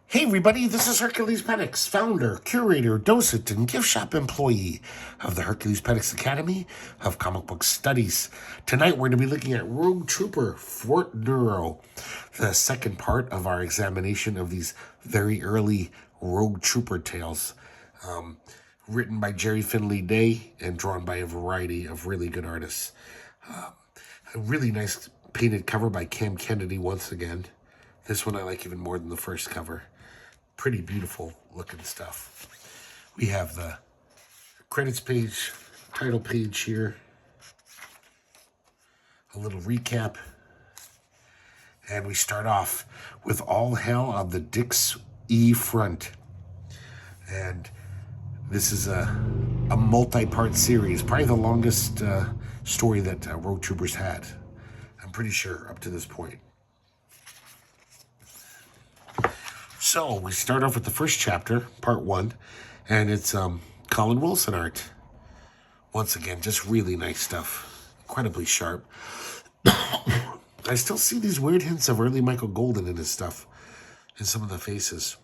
Hey everybody, this is herculespetix, founder, curator, docent, and gift shop employee of the herculespetix Academy of Comic Book Studies. Tonight we're going to be looking at Rogue Trooper Fort Neuro, the second part of our examination of these very early Rogue Trooper tales, written by Jerry Finley Day and drawn by a variety of really good artists. A really nice painted cover by Cam Kennedy once again. This one I like even more than the first cover. Pretty beautiful looking stuff. We have the credits page, title page here, a little recap, and we start off with All Hell on the Dix E Front. And this is a multi-part series, probably the longest story that Rogue Troopers had, I'm pretty sure, up to this point. So we start off with the first chapter, part 1, and it's Colin Wilson art. Once again, just really nice stuff. Incredibly sharp. I still see these weird hints of early Michael Golden in his stuff, in some of the faces.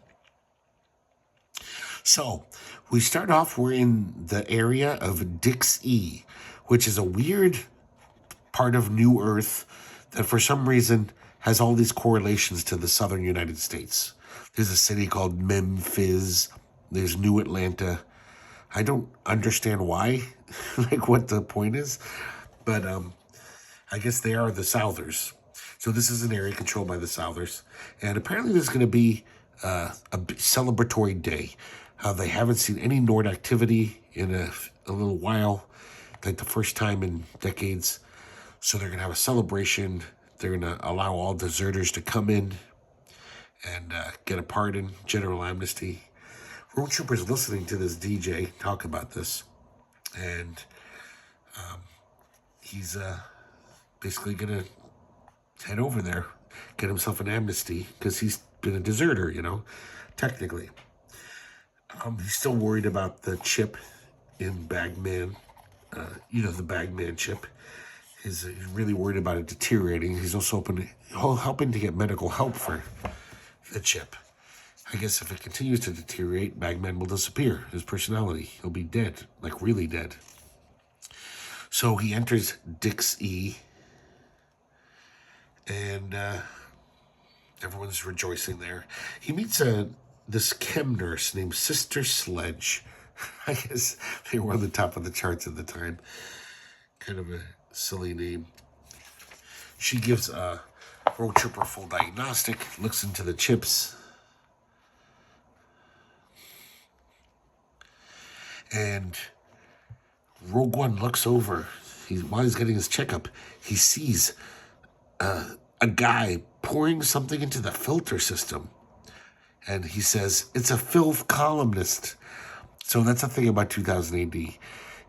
So we start off, we're in the area of Dix E, which is a weird part of New Earth that for some reason has all these correlations to the southern United States. There's a city called Memphis. There's New Atlanta. I don't understand why, like what the point is, but I guess they are the Southers. So this is an area controlled by the Southers, and apparently there's going to be a celebratory day. They haven't seen any Nord activity in a little while, like the first time in decades. So they're going to have a celebration. They're going to allow all deserters to come in and get a pardon, general amnesty. Rogue Trooper's listening to this DJ talk about this, and he's basically going to head over there, get himself an amnesty, because he's been a deserter, technically. He's still worried about the chip in Bagman, the Bagman chip. He's really worried about it deteriorating. He's also helping to get medical help for the chip. I guess if it continues to deteriorate, Bagman will disappear. His personality, he'll be dead, like really dead. So he enters Dix E, and everyone's rejoicing there. He meets this chem nurse named Sister Sledge. I guess they were on the top of the charts at the time. Kind of a silly name. She gives Rogue Trooper full diagnostic, looks into the chips, and Rogue One looks over. While he's getting his checkup, he sees a guy pouring something into the filter system, and he says, it's a filth columnist. So that's the thing about 2000 AD,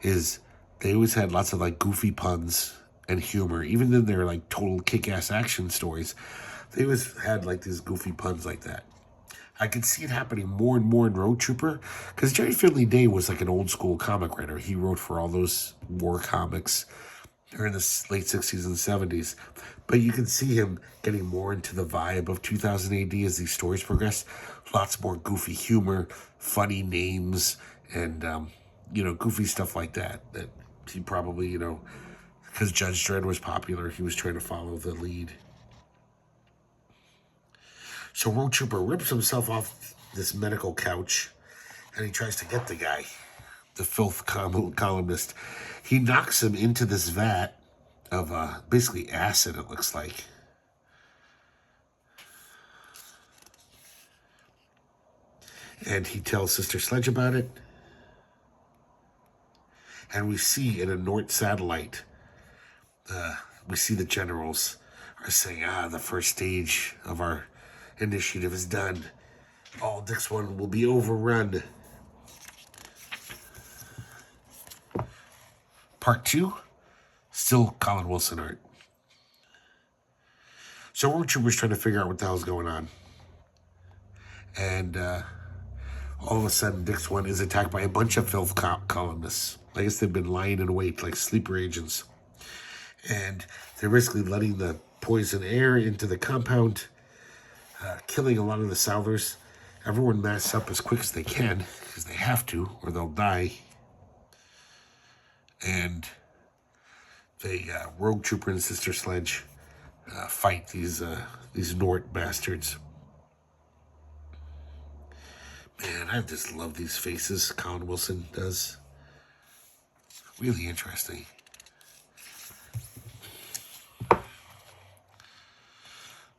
is they always had lots of like goofy puns and humor. Even in their like total kick-ass action stories, they always had like these goofy puns like that. I could see it happening more and more in Rogue Trooper, because Jerry Finley Day was like an old school comic writer. He wrote for all those war comics during the late 60s and 70s. But you can see him getting more into the vibe of 2000 AD as these stories progress. Lots more goofy humor, funny names, and, goofy stuff like that. That he probably, because Judge Dredd was popular, he was trying to follow the lead. So Rogue Trooper rips himself off this medical couch, and he tries to get the guy, the filth columnist. He knocks him into this vat of basically acid, it looks like. And he tells Sister Sledge about it. And we see in a Nort satellite, we see the generals are saying, the first stage of our initiative is done. All Dix One will be overrun. Part 2, still Colin Wilson art. So Rogue Trooper's trying to figure out what the hell's going on. And all of a sudden, Dix One is attacked by a bunch of filth columnists. I guess they've been lying in wait, like sleeper agents. And they're basically letting the poison air into the compound, killing a lot of the Southers. Everyone masks up as quick as they can, because they have to, or they'll die. And they, Rogue Trooper and Sister Sledge, fight these Nort bastards. Man, I just love these faces Colin Wilson does. Really interesting.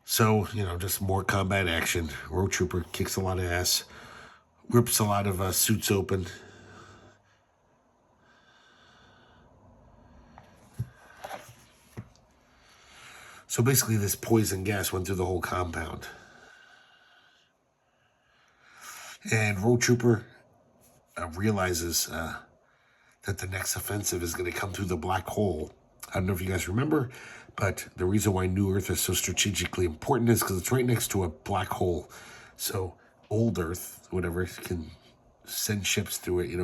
So, just more combat action. Rogue Trooper kicks a lot of ass, rips a lot of suits open. So basically this poison gas went through the whole compound. And Rogue Trooper realizes that the next offensive is going to come through the black hole. I don't know if you guys remember, but the reason why New Earth is so strategically important is because it's right next to a black hole. So old Earth, whatever, can send ships through it,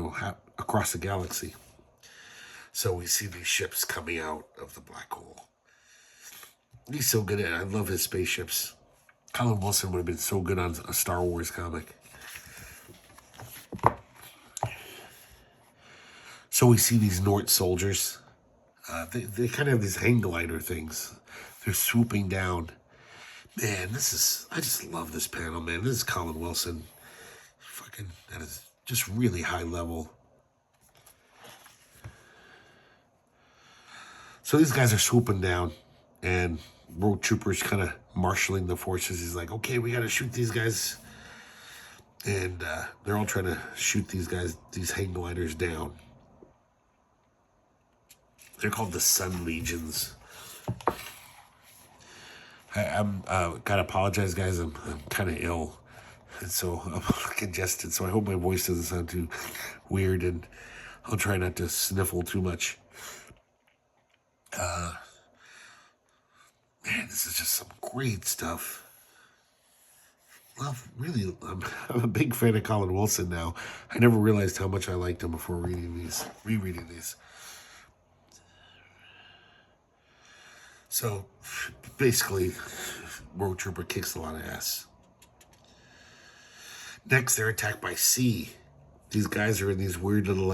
across the galaxy. So we see these ships coming out of the black hole. He's so good at it. I love his spaceships. Colin Wilson would have been so good on a Star Wars comic. So we see these Nort soldiers. They kind of have these hang glider things. They're swooping down. Man, I just love this panel, man. This is Colin Wilson. That is just really high level. So these guys are swooping down, and Rogue Trooper's kind of marshaling the forces. He's like, okay, we got to shoot these guys. And they're all trying to shoot these hang gliders down. They're called the Sun Legions. I'm gotta apologize, guys. I'm kind of ill, and so I'm congested. So I hope my voice doesn't sound too weird, and I'll try not to sniffle too much. Man, this is just some great stuff. Well, really, I'm a big fan of Colin Wilson now. I never realized how much I liked him before rereading these. So, basically, Rogue Trooper kicks a lot of ass. Next, they're attacked by C. These guys are in these weird little,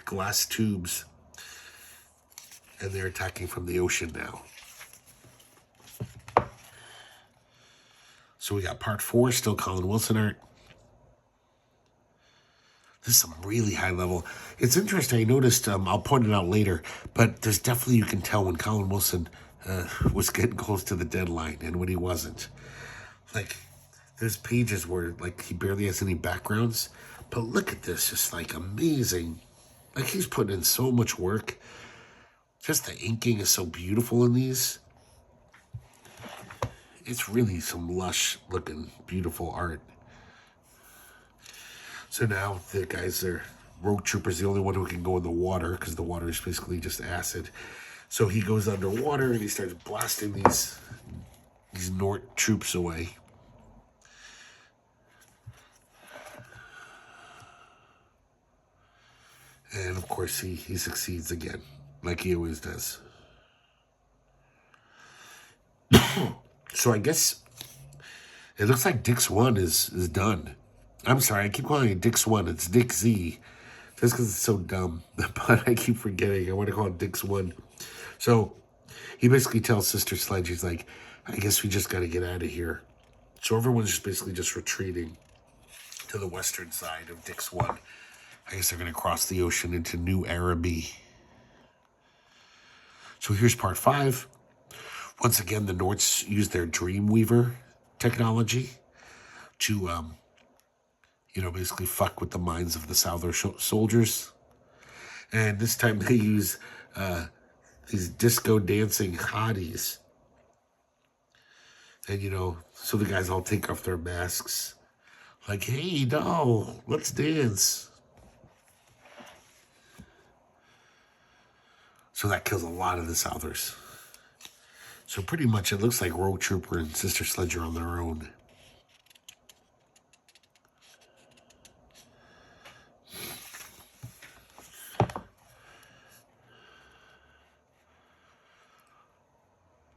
glass tubes. And they're attacking from the ocean now. So we got part 4, still Colin Wilson art. This is some really high level. It's interesting. I noticed, I'll point it out later, but there's definitely, you can tell when Colin Wilson was getting close to the deadline and when he wasn't. There's pages where, he barely has any backgrounds. But look at this, just, amazing. He's putting in so much work. Just the inking is so beautiful in these. It's really some lush-looking, beautiful art. So now the guys are... Rogue Trooper's the only one who can go in the water, because the water is basically just acid. So he goes underwater, and he starts blasting these Nort troops away. And, of course, he succeeds again, like he always does. So I guess it looks like Dix 1 is done. I'm sorry, I keep calling it Dix 1. It's Dix Z. Just because it's so dumb. But I keep forgetting. I want to call it Dix 1. So he basically tells Sister Sledge, he's like, I guess we just got to get out of here. So everyone's just basically just retreating to the western side of Dix 1. I guess they're going to cross the ocean into New Araby. So here's part 5. Once again, the Norts use their Dreamweaver technology to, basically fuck with the minds of the Souther soldiers. And this time they use these disco dancing hotties. And, so the guys all take off their masks. Like, hey, no, let's dance. So that kills a lot of the Southers. So pretty much it looks like Rogue Trooper and Sister Sledge are on their own.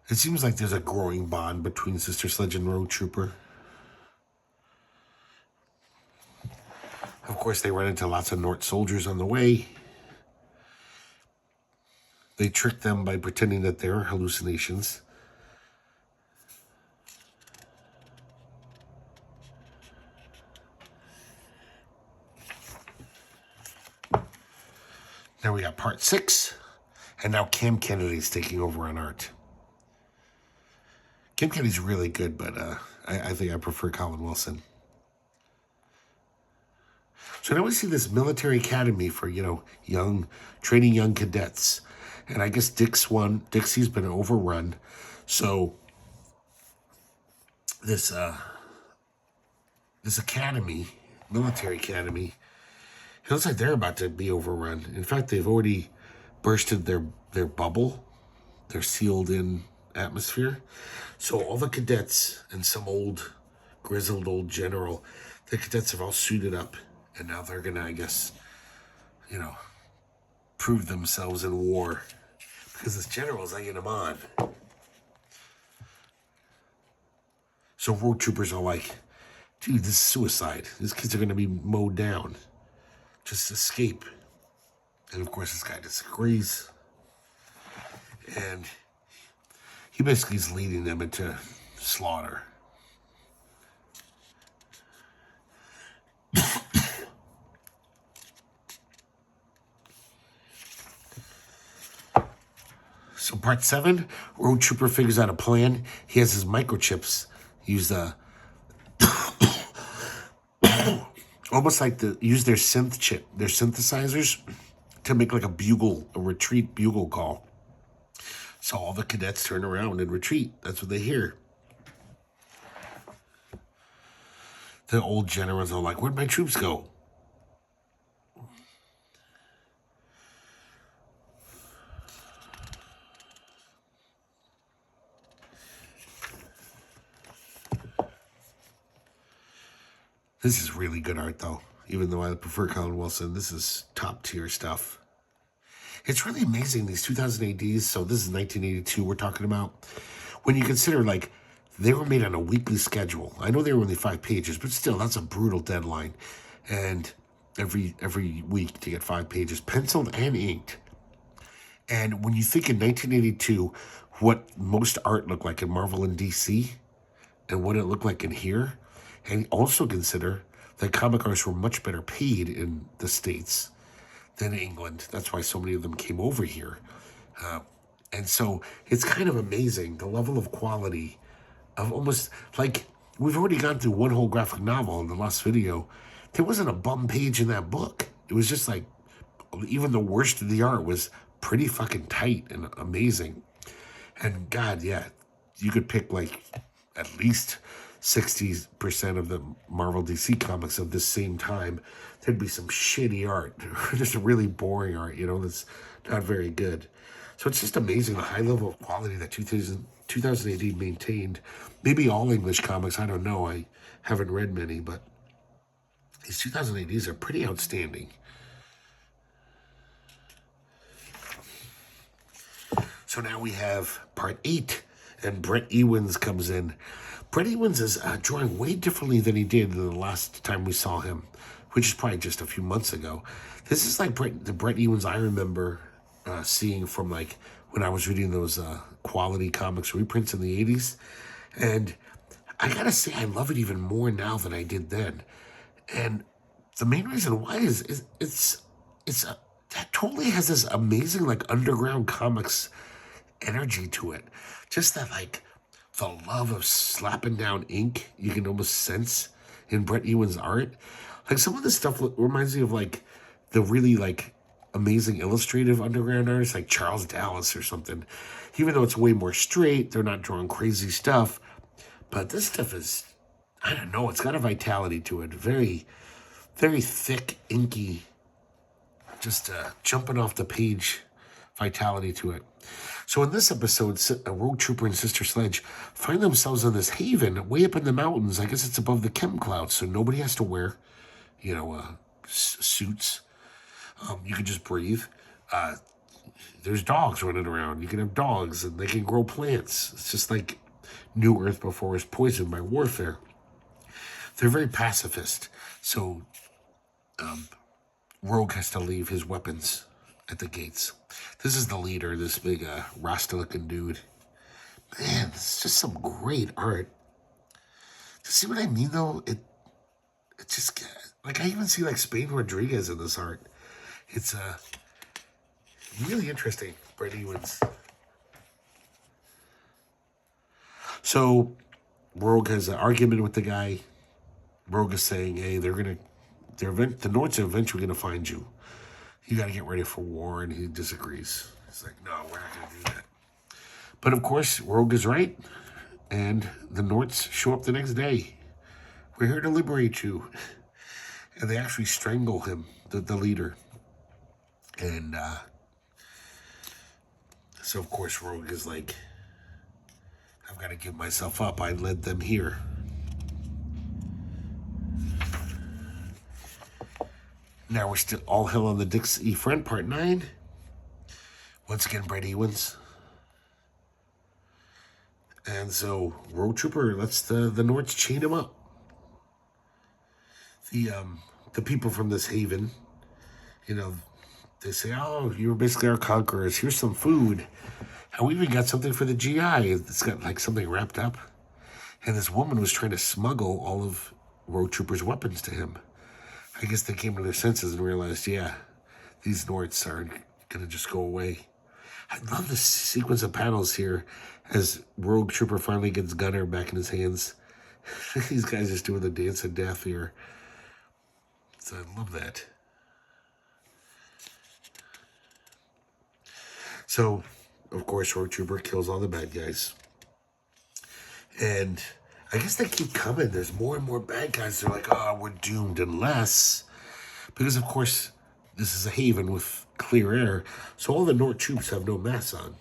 It seems like there's a growing bond between Sister Sledge and Rogue Trooper. Of course, they run into lots of Nort soldiers on the way. They trick them by pretending that they're hallucinations. Now we got part 6, and now Cam Kennedy's taking over on art. Cam Kennedy's really good, but I think I prefer Colin Wilson. So now we see this military academy for, training young cadets. And I guess Dixie's been overrun. So this academy, military academy, it looks like they're about to be overrun. In fact, they've already bursted their bubble, their sealed-in atmosphere. So all the cadets and some grizzled old general, the cadets have all suited up. And now they're going to, I guess, prove themselves in war. Because this general's egging them on. So road troopers are like, dude, this is suicide. These kids are going to be mowed down. Just escape. And of course, this guy disagrees. And he basically is leading them into slaughter. So part 7, road trooper figures out a plan. He has his microchips use almost like use their synth chip, their synthesizers, to make like a retreat bugle call. So all the cadets turn around and retreat. That's what they hear. The old generals are like, where'd my troops go? This is really good art, though. Even though I prefer Colin Wilson, this is top-tier stuff. It's really amazing, these 2000 ADs. So this is 1982 we're talking about. When you consider, they were made on a weekly schedule. I know they were only 5 pages, but still, that's a brutal deadline. And every week to get 5 pages, penciled and inked. And when you think in 1982, what most art looked like in Marvel and DC, and what it looked like in here, and also consider that comic artists were much better paid in the States than England. That's why so many of them came over here. And so it's kind of amazing, the level of quality of almost, we've already gone through one whole graphic novel in the last video. There wasn't a bum page in that book. It was just even the worst of the art was pretty fucking tight and amazing. And God, yeah, you could pick at least 60% of the Marvel DC comics of this same time. There'd be some shitty art, just really boring art, that's not very good. So it's just amazing the high level of quality that 2000 AD maintained. Maybe all English comics, I don't know. I haven't read many, but these 2000 ADs are pretty outstanding. So now we have part 8, and Brett Ewins comes in. Brett Ewins is drawing way differently than he did the last time we saw him, which is probably just a few months ago. This is like the Brett Ewins I remember seeing from when I was reading those quality comics reprints in the 80s. And I gotta say, I love it even more now than I did then. And the main reason why is that totally has this amazing underground comics energy to it. Just that the love of slapping down ink you can almost sense in Brett Ewins' art. Some of this stuff reminds me of the really amazing illustrative underground artists like Charles Dallas or something. Even though it's way more straight, they're not drawing crazy stuff. But this stuff is, I don't know, it's got a vitality to it. Very, very thick, inky, just jumping off the page vitality to it. So in this episode, a road trooper and Sister Sledge find themselves in this haven way up in the mountains. I guess it's above the chem clouds, so nobody has to wear, suits. You can just breathe. There's dogs running around. You can have dogs, and they can grow plants. It's just like New Earth before it was poisoned by warfare. They're very pacifist. So Rogue has to leave his weapons at the gates. This is the leader, this big Rasta-looking dude. Man, it's just some great art. See what I mean, though? It just, like, I even see, like, Spain Rodriguez in this art. It's really interesting, Brett Ewins. So, Rogue has an argument with the guy. Rogue is saying, hey, the Nords are eventually going to find you. You got to get ready for war, and he disagrees. He's like, no, we're not going to do that. But, of course, Rogue is right, and the Nords show up the next day. We're here to liberate you. And they actually strangle him, the leader. And so, of course, Rogue is like, I've got to give myself up. I led them here. Now we're still all hell on the Dixie front, part 9. Once again, Brett Ewins. And so, Road Trooper lets the Nords chain him up. The people from this haven, you know, they say, oh, you're basically our conquerors. Here's some food. And we even got something for the GI. It's got, like, something wrapped up. And this woman was trying to smuggle all of Road Trooper's weapons to him. I guess they came to their senses and realized, yeah, these Nords aren't going to just go away. I love this sequence of panels here as Rogue Trooper finally gets Gunner back in his hands. These guys just doing the dance of death here. So I love that. So, of course, Rogue Trooper kills all the bad guys. And I guess they keep coming. There's more and more bad guys. They're like, oh, we're doomed unless... Because, of course, this is a haven with clear air. So all the Nord troops have no masks on.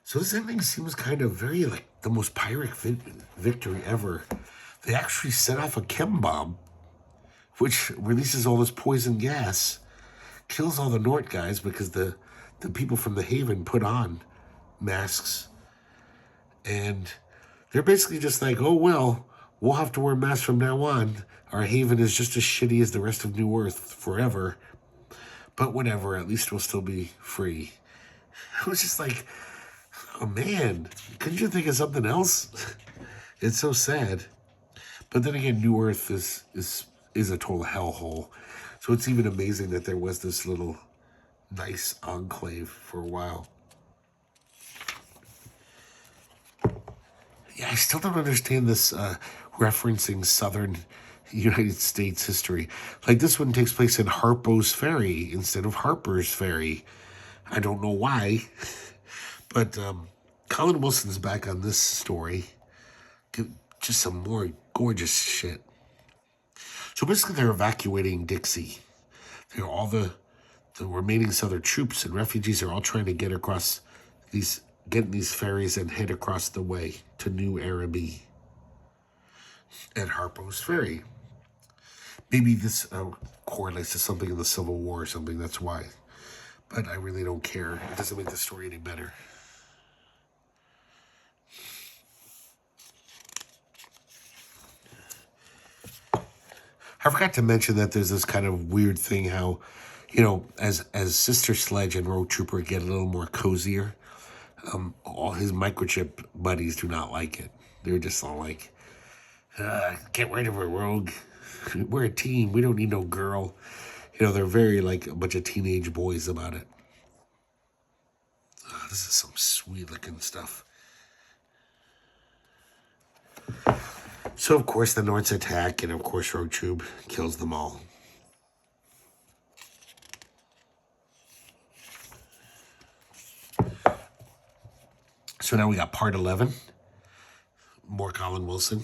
So this ending seems kind of very like the most Pyrrhic victory ever. They actually set off a chem bomb, which releases all this poison gas, kills all the Nord guys because the people from the haven put on masks. And they're basically just like, oh, well, we'll have to wear masks from now on. Our haven is just as shitty as the rest of New Earth forever. But whatever, at least we'll still be free. I was just like, oh man, couldn't you think of something else? It's so sad. But then again, New Earth is a total hellhole. So it's even amazing that there was this little nice enclave for a while. Yeah, I still don't understand this referencing southern United States history. Like, this one takes place in Harpo's Ferry instead of Harper's Ferry. I don't know why. But Colin Wilson's back on this story. Just some more gorgeous shit. So basically they're evacuating Dixie. They're all the remaining Southern troops and refugees are all trying to get across get these ferries and head across the way to New Araby at Harpo's Ferry. Maybe this correlates to something in the Civil War or something, that's why. But I really don't care. It doesn't make the story any better. I forgot to mention that there's this kind of weird thing how, you know, as Sister Sledge and Road Trooper get a little more cozier, all his microchip buddies do not like it. They're just all like, get rid of her, Rogue. We're a team. We don't need no girl. You know, they're very like a bunch of teenage boys about it. This is some sweet looking stuff. So, of course, the Nords attack, and of course, Road Troop kills them all. So now we got part 11. More Colin Wilson.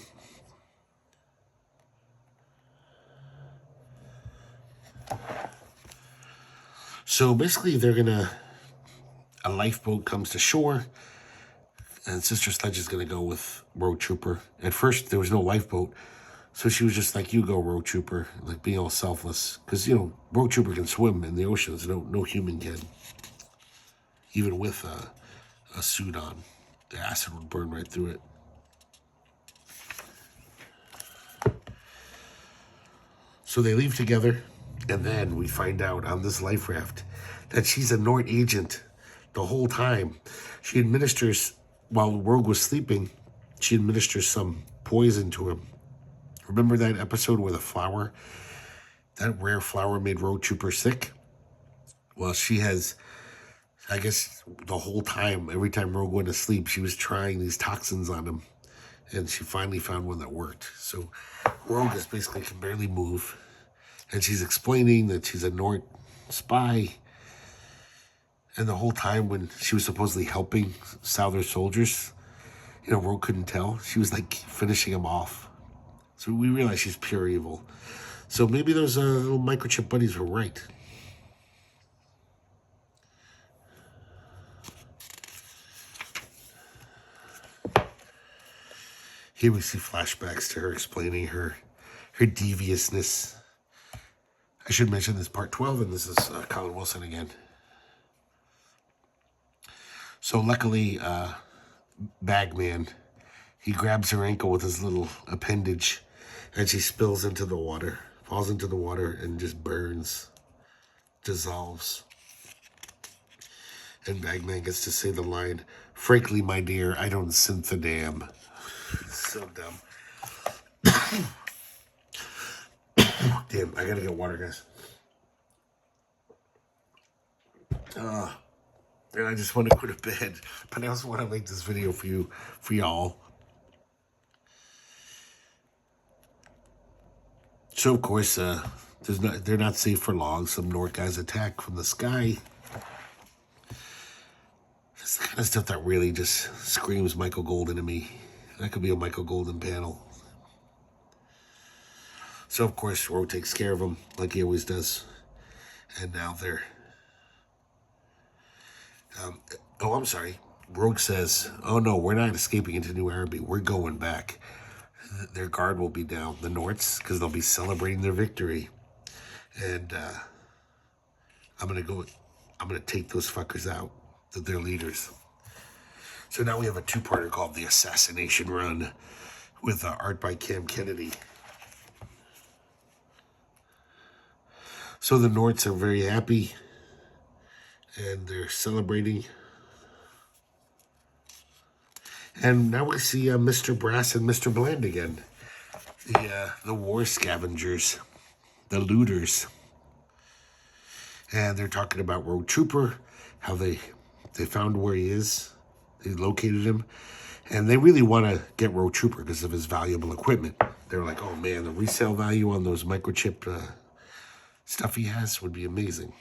So basically, a lifeboat comes to shore, and Sister Sledge is going to go with Road Trooper. At first, there was no lifeboat, so she was just like, you go, Road Trooper, like being all selfless. Because, you know, Road Trooper can swim in the oceans. No human can. Even with a suit on. The acid would burn right through it. So they leave together, and then we find out on this life raft that she's a Nort agent the whole time. She administers, while Rogue was sleeping, she administers some poison to him. Remember that episode where the flower, that rare flower made Rogue Trooper sick? Well, she has, I guess, the whole time, every time Rogue went to sleep, she was trying these toxins on him. And she finally found one that worked. So Rogue is basically can barely move. And she's explaining that she's a Nort spy. And the whole time when she was supposedly helping Souther soldiers, Rogue couldn't tell. She was like finishing them off. So we realize she's pure evil. So maybe those little microchip buddies were right. Here we see flashbacks to her explaining her deviousness. I should mention this part 12, and this is Colin Wilson again. So luckily, Bagman, he grabs her ankle with his little appendage, and she spills into the water, falls into the water, and just burns, dissolves. And Bagman gets to say the line, "Frankly, my dear, I don't synth a damn." So dumb. Damn, I gotta get water, guys. And I just want to go to bed, but I also want to make this video for y'all. So of course, they're not safe for long. Some Nort guys attack from the sky. It's the kind of stuff that really just screams Michael Golden to me. That could be a Michael Golden panel. So, of course, Rogue takes care of him, like he always does. And now they're... I'm sorry. Rogue says, "Oh, no, we're not escaping into New Araby. We're going back. Their guard will be down, the Norts, because they'll be celebrating their victory. And I'm going to take those fuckers out, their leaders." So now we have a two-parter called The Assassination Run with art by Cam Kennedy. So the Norts are very happy and they're celebrating. And now we see Mr. Brass and Mr. Bland again. The war scavengers, the looters. And they're talking about Rogue Trooper, how they found where he is. They located him, and they really want to get Rogue Trooper because of his valuable equipment. They're like, "Oh man, the resale value on those microchip stuff he has would be amazing."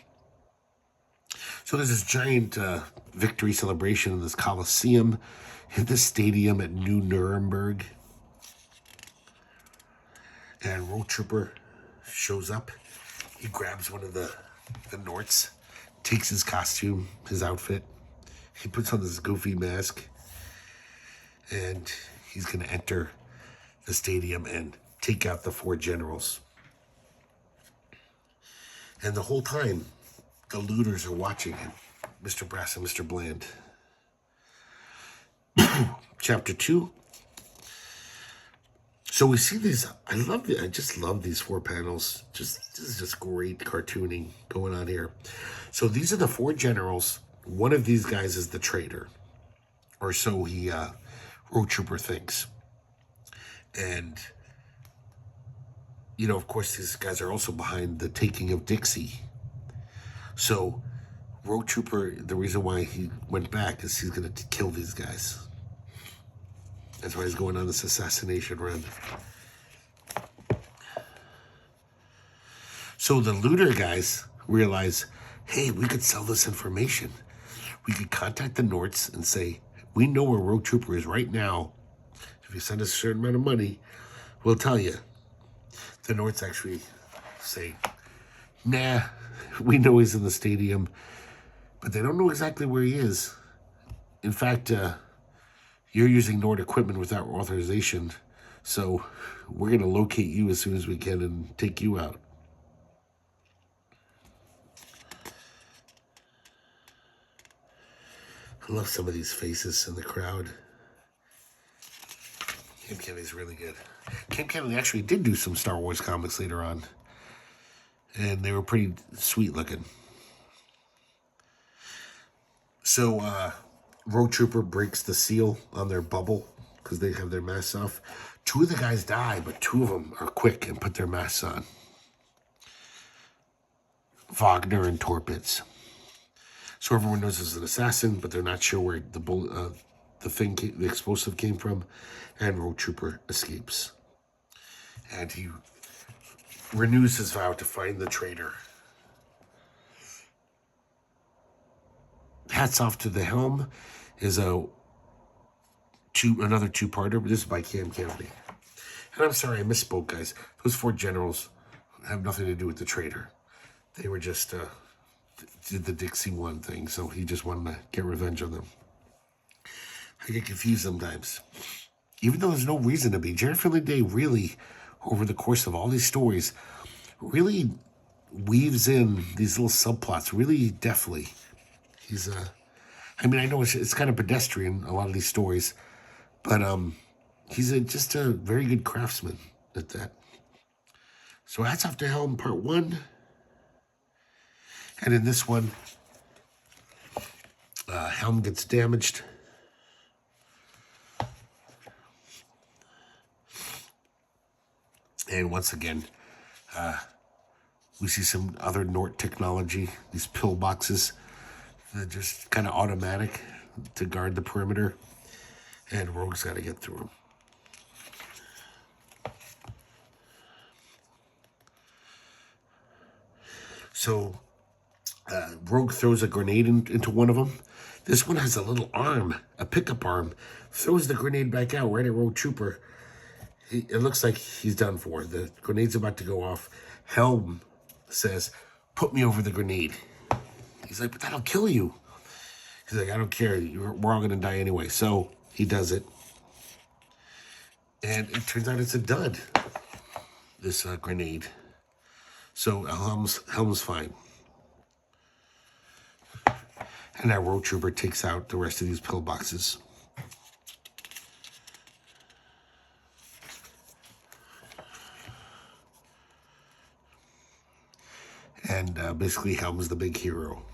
So there's this giant victory celebration in this Coliseum, in this stadium at New Nuremberg. And Rogue Trooper shows up. He grabs one of the Norts, takes his costume, his outfit. He puts on this goofy mask, and he's going to enter the stadium and take out the four generals. And the whole time, the looters are watching him, Mr. Brass and Mr. Bland. Chapter 2. So we see these, I just love these four panels. This is just great cartooning going on here. So these are the four generals. One of these guys is the traitor, or so Rogue Trooper thinks. And, of course, these guys are also behind the taking of Dixie. So Rogue Trooper, the reason why he went back is he's going to kill these guys. That's why he's going on this assassination run. So the looter guys realize, hey, we could sell this information. We could contact the Norts and say, "We know where Rogue Trooper is right now. If you send us a certain amount of money, we'll tell you." The Norts actually say, "Nah, we know he's in the stadium," but they don't know exactly where he is. In fact, you're using Nort equipment without authorization, so we're going to locate you as soon as we can and take you out. I love some of these faces in the crowd. Cam Kennedy's really good. Cam Kennedy actually did do some Star Wars comics later on. and they were pretty sweet looking. So Road Trooper breaks the seal on their bubble because they have their masks off. 2 of the guys die, but 2 of them are quick and put their masks on. Wagner and Torpitz. So everyone knows it's an assassin, but they're not sure where the explosive came from. And Road Trooper escapes. And he renews his vow to find the traitor. Hats Off to the Helm is another 2-parter. This is by Cam Kennedy. And I'm sorry, I misspoke, guys. Those 4 generals have nothing to do with the traitor. They were just did the Dixie One thing, so he just wanted to get revenge on them. I get confused sometimes. Even though there's no reason to be. Jared Finley Day really, over the course of all these stories, really weaves in these little subplots really deftly. He's I mean, I know it's kind of pedestrian, a lot of these stories, but he's just a very good craftsman at that. So Hats Off to Helm, part 1. And in this one, Helm gets damaged. And once again, we see some other Nort technology, these pill boxes. They're just kind of automatic to guard the perimeter. And Rogue's got to get through them. So Rogue throws a grenade into one of them. This one has a little arm, a pickup arm. Throws the grenade back out right at Rogue Trooper. It looks like he's done for. The grenade's about to go off. Helm says, "Put me over the grenade." He's like, "But that'll kill you." He's like, "I don't care. We're all going to die anyway." So he does it. And it turns out it's a dud, this grenade. So Helm's fine. And that Road Trooper takes out the rest of these pill boxes. And basically Helm's the big hero.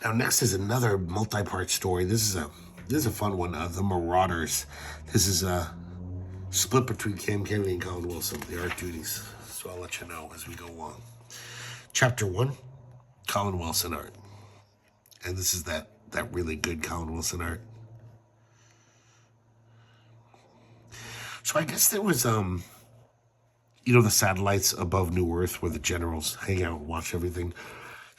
Now next is another multi-part story. This is a fun one. The Marauders. This is split between Cam Kennedy and Colin Wilson, the art duties. So I'll let you know as we go along. Chapter 1, Colin Wilson art. And this is that really good Colin Wilson art. So I guess there was the satellites above New Earth where the generals hang out and watch everything.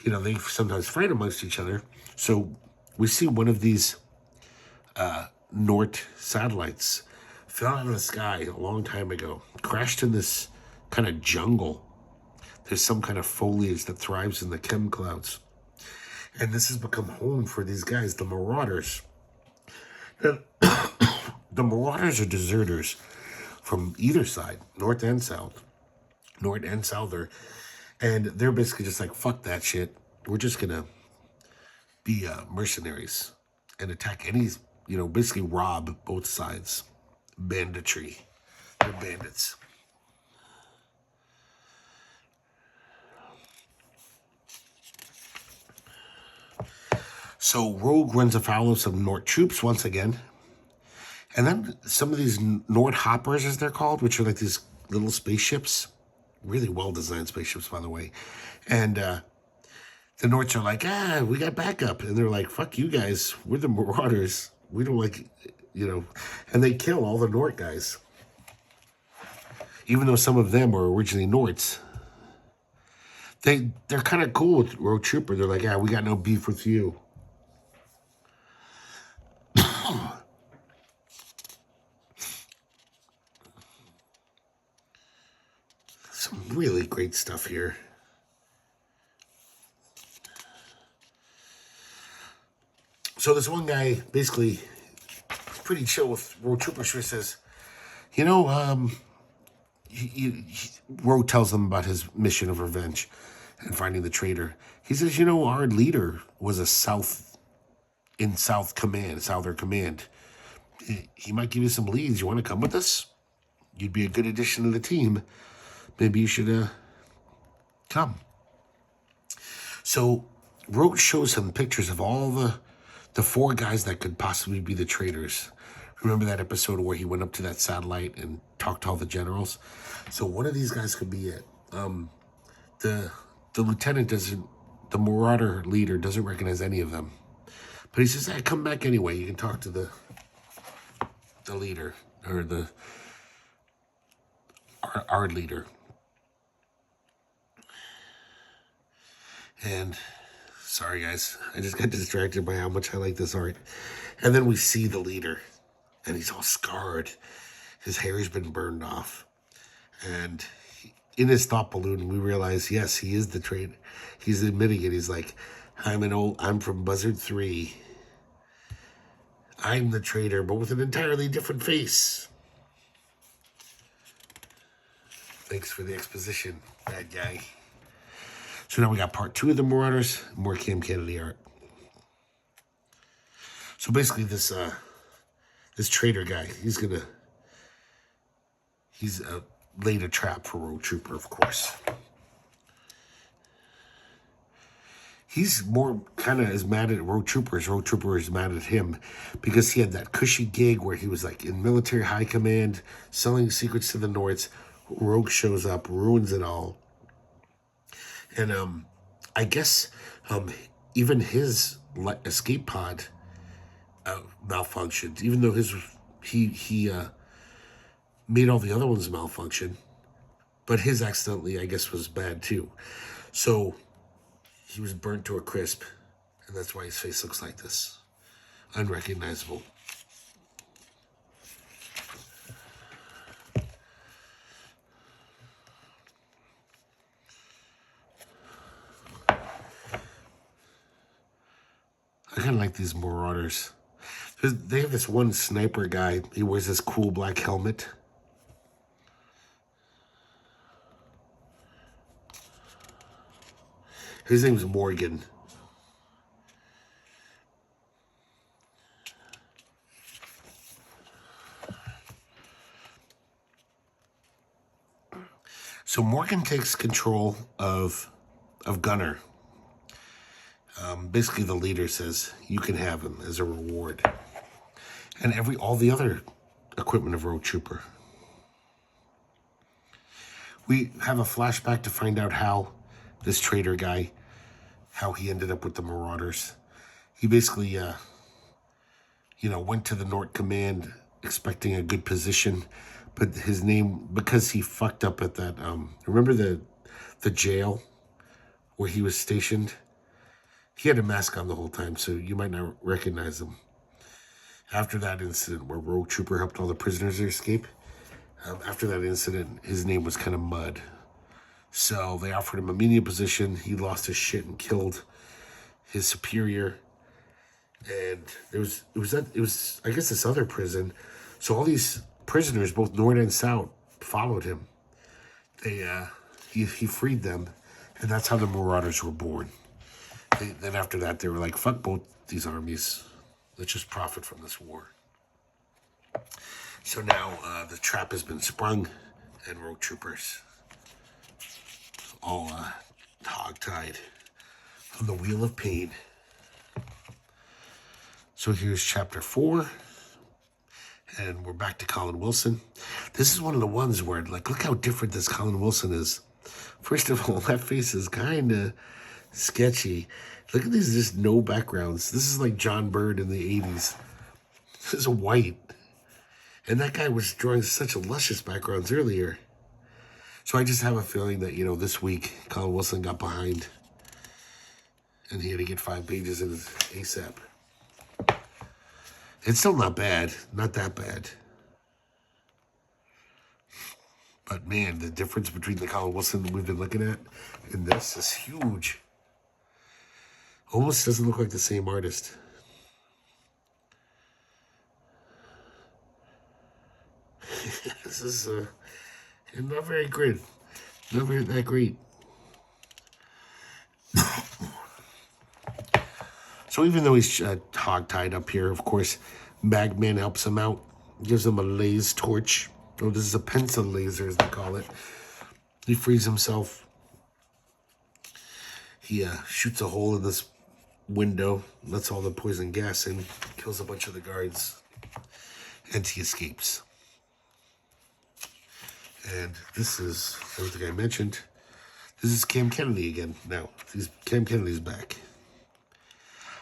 They sometimes fight amongst each other. So we see one of these Nort satellites fell out of the sky a long time ago, crashed in this kind of jungle. There's some kind of foliage that thrives in the chem clouds. And this has become home for these guys, the Marauders. The Marauders are deserters from either side, north and south. North and souther. And they're basically just like, fuck that shit. We're just going to be mercenaries and attack basically rob both sides. Banditry. They're bandits. So Rogue runs afoul of some Nort troops once again. And then some of these Nort hoppers, as they're called, which are like these little spaceships. Really well-designed spaceships, by the way. And the Norts are like, we got backup. And they're like, fuck you guys. We're the Marauders. We don't like, And they kill all the Nort guys. Even though some of them were originally Norts. They're kind of cool with Road Trooper. They're like, we got no beef with you. Some really great stuff here. So this one guy, basically, pretty chill with Road Trooper, says, Road tells them about his mission of revenge and finding the traitor. He says, our leader was a Southern Command. He might give you some leads. You want to come with us? You'd be a good addition to the team. maybe you should come. So Roach shows him pictures of all the four guys that could possibly be the traitors. Remember that episode where he went up to that satellite and talked to all the generals? So one of these guys could be it. The lieutenant doesn't, the marauder leader doesn't recognize any of them. But he says, hey, come back anyway. You can talk to the leader, or our leader. And sorry guys, I just got distracted by how much I like this art. And then we see the leader, and he's all scarred. His hair's been burned off. And in his thought balloon, we realize, yes, he is the traitor. He's admitting it. He's like, I'm from Buzzard 3. I'm the traitor, but with an entirely different face. Thanks for the exposition, bad guy. So now we got part 2 of the Marauders, more Cam Kennedy art. So basically this traitor guy, he's laid a trap for Road Trooper, of course. He's more kind of as mad at Road Trooper as Road Trooper is mad at him, because he had that cushy gig where he was like in military high command, selling secrets to the Nords. Rogue shows up, ruins it all. And I guess even his escape pod malfunctioned, even though he made all the other ones malfunction. But his accidentally, I guess, was bad too. So he was burnt to a crisp, and that's why his face looks like this. Unrecognizable. I kind of like these Marauders. They have this one sniper guy. He wears this cool black helmet. His name's Morgan. So Morgan takes control of Gunner. Basically, the leader says you can have him as a reward, and all the other equipment of Road Trooper. We have a flashback to find out how this traitor guy, how he ended up with the Marauders. He basically, went to the Nort Command expecting a good position, but his name, because he fucked up at that, remember the jail where he was stationed? He had a mask on the whole time, so you might not recognize him. After that incident where Rogue Trooper helped all the prisoners escape, after that incident, his name was kind of Mud. So they offered him a menial position. He lost his shit and killed his superior. And it was I guess this other prison. So all these prisoners, both North and South, followed him. He freed them, and that's how the Marauders were born. Then after that, they were like, fuck both these armies. Let's just profit from this war. So now the trap has been sprung, and Rogue Troopers all hog-tied on the Wheel of Pain. So here's chapter 4, and we're back to Colin Wilson. This is one of the ones where, like, look how different this Colin Wilson is. First of all, that face is kind of sketchy. Look at these, just no backgrounds. This is like John Byrne in the 80s. This is white. And that guy was drawing such luscious backgrounds earlier. So I just have a feeling that, this week, Colin Wilson got behind. And he had to get 5 pages in ASAP. It's still not bad. Not that bad. But man, the difference between the Colin Wilson that we've been looking at and this is huge. Almost doesn't look like the same artist. This is not very good. Not very that great. So even though he's hog-tied up here, of course, Bagman helps him out, gives him a laser torch. Oh, this is a pencil laser, as they call it. He frees himself. He shoots a hole in this window, lets all the poison gas in, kills a bunch of the guards, and he escapes. And this is everything I mentioned. This is Cam Kennedy again now. Cam Kennedy's back.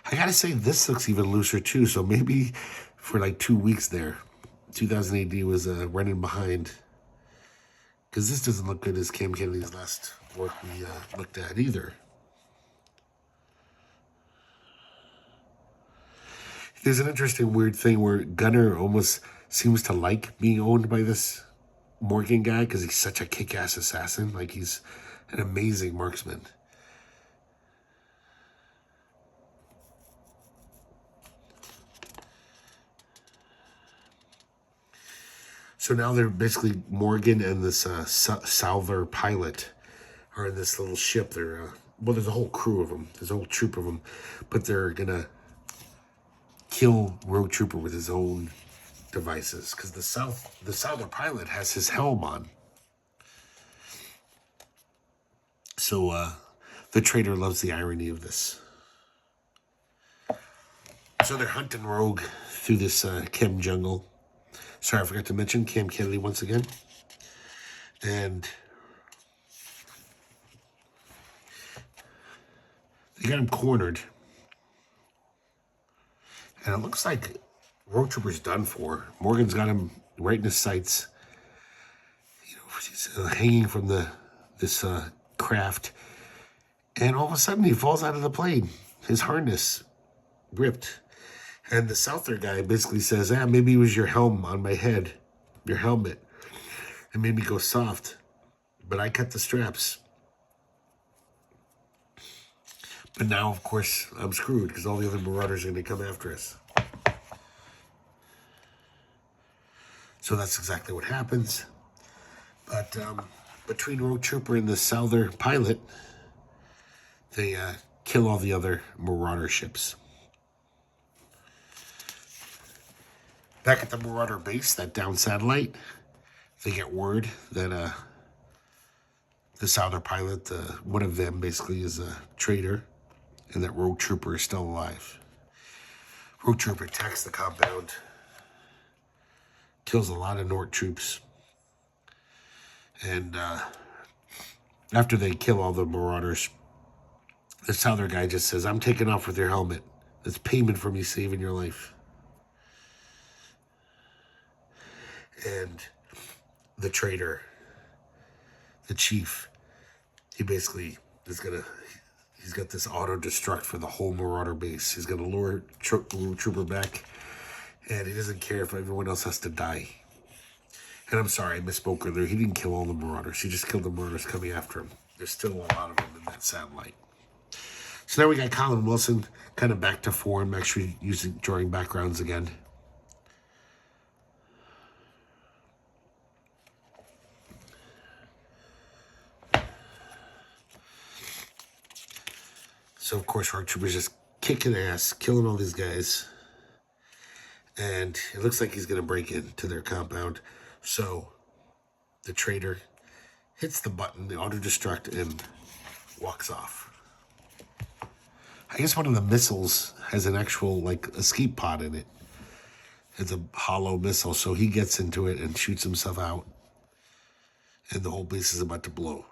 I gotta say, this looks even looser too, so maybe for like 2 weeks there, 2000 AD was running behind. Because this doesn't look good as Cam Kennedy's last work we looked at either. There's an interesting weird thing where Gunner almost seems to like being owned by this Morgan guy because he's such a kick-ass assassin. Like, he's an amazing marksman. So now they're basically, Morgan and this Salver pilot are in this little ship. They're, well, there's a whole crew of them. There's a whole troop of them. But they're going to kill Rogue Trooper with his own devices. Because the Salver pilot has his helm on. So the traitor loves the irony of this. So they're hunting Rogue through this chem jungle. Sorry, I forgot to mention Cam Kennedy once again. And they got him cornered. And it looks like Rogue Trooper's done for. Morgan's got him right in his sights. You know, he's hanging from this craft. And all of a sudden he falls out of the plane. His harness ripped. And the Souther guy basically says, maybe it was your helm on my head, your helmet. It made me go soft, but I cut the straps. But now, of course, I'm screwed because all the other Marauders are going to come after us. So that's exactly what happens. But between Rogue Trooper and the Souther pilot, they kill all the other Marauder ships. Back at the Marauder base, that down satellite, they get word that the Souther pilot, one of them basically is a traitor, and that Rogue Trooper is still alive. Rogue Trooper attacks the compound, kills a lot of Nort troops, and after they kill all the Marauders, the Souther guy just says, I'm taking off with your helmet. That's payment for me saving your life. And the traitor, the chief, he basically is he's got this auto-destruct for the whole Marauder base. He's going to lure Trooper back, and he doesn't care if everyone else has to die. And I'm sorry, I misspoke earlier. He didn't kill all the Marauders. He just killed the Marauders coming after him. There's still a lot of them in that satellite. So now we got Colin Wilson kind of back to form, actually drawing backgrounds again. So, of course, Rogue Trooper's just kicking ass, killing all these guys. And it looks like he's going to break into their compound. So, the traitor hits the button, the auto-destruct, and walks off. I guess one of the missiles has an actual, like, escape pod in it. It's a hollow missile, so he gets into it and shoots himself out. And the whole base is about to blow.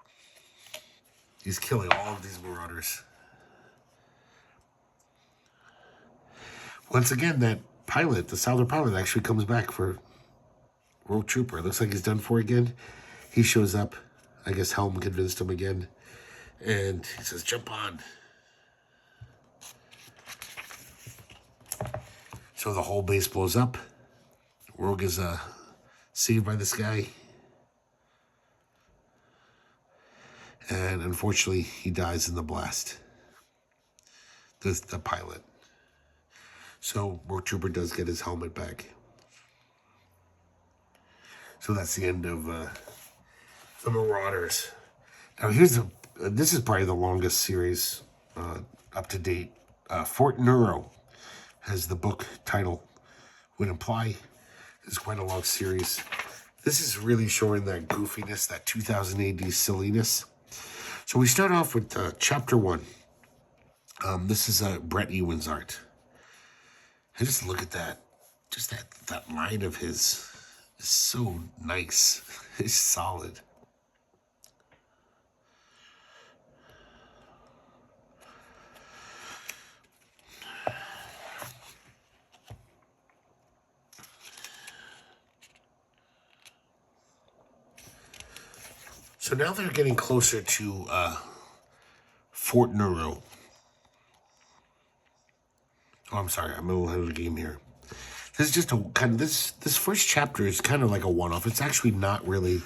He's killing all of these Marauders. Once again, that pilot, the Souther pilot, actually comes back for Rogue Trooper. It looks like he's done for again. He shows up. I guess Helm convinced him again. And he says, jump on. So the whole base blows up. Rogue is saved by this guy. And unfortunately, he dies in the blast. The pilot. So Rogue Trooper does get his helmet back. So that's the end of the Marauders. Now this is probably the longest series up to date. Fort Neuro, as the book title would imply, is quite a long series. This is really showing that goofiness, that 2000 AD silliness. So we start off with chapter 1. This is Brett Ewins' art. And just look at that. Just that line of his is so nice. It's solid. So now they're getting closer to Fort Neuro. Oh, I'm sorry, I'm a little ahead of the game here. This is just a kind of this first chapter is kind of like a one-off. It's actually not really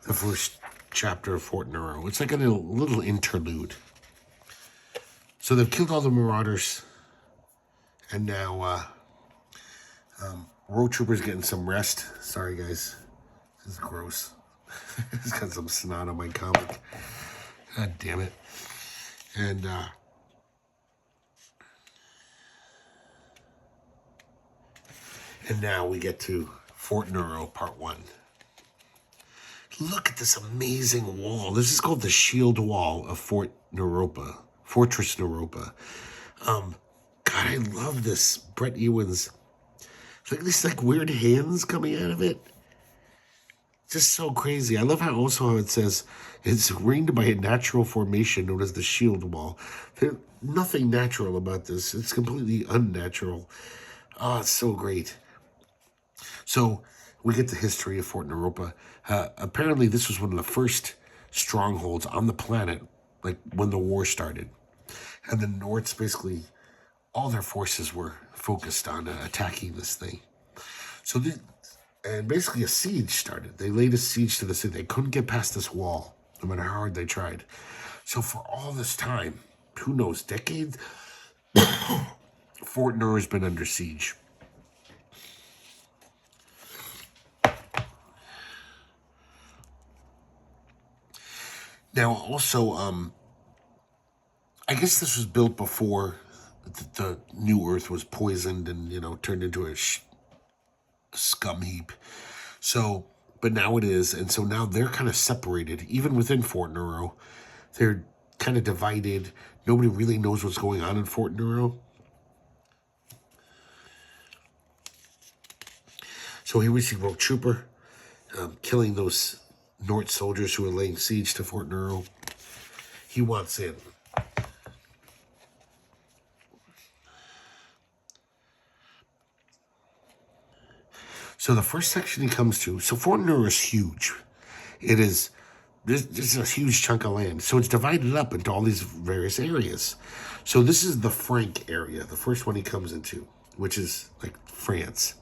the first chapter of Fort Neuro. It's like a little interlude. So they've killed all the marauders, and now road trooper's getting some rest. Sorry, guys, this is gross. It's got some snot on my comic. God damn it. And now we get to Fort Neuro, Part 1. Look at this amazing wall. This is called the Shield Wall of Fortress Neropa. God, I love this. Brett Ewins. Like these weird hands coming out of it. Just so crazy. I love how it says it's ringed by a natural formation known as the Shield Wall. There's nothing natural about this. It's completely unnatural. Oh, it's so great. So we get the history of Fort Neropa. Apparently, this was one of the first strongholds on the planet, like when the war started. And the Nords basically, all their forces were focused on attacking this thing. So and basically a siege started. They laid a siege to the city. They couldn't get past this wall, no matter how hard they tried. So for all this time, who knows, decades, Fort Neuro has been under siege. Now, also, I guess this was built before the New Earth was poisoned and, turned into a scum heap. So, but now it is. And so now they're kind of separated. Even within Fort Neuro, they're kind of divided. Nobody really knows what's going on in Fort Neuro. So here we see Rogue Trooper killing those Nort soldiers who are laying siege to Fort Neuro. He wants in. So the first section he comes to, so Fort Neuro is huge. It is, this is a huge chunk of land. So it's divided up into all these various areas. So this is the Frank area, the first one he comes into, which is like France.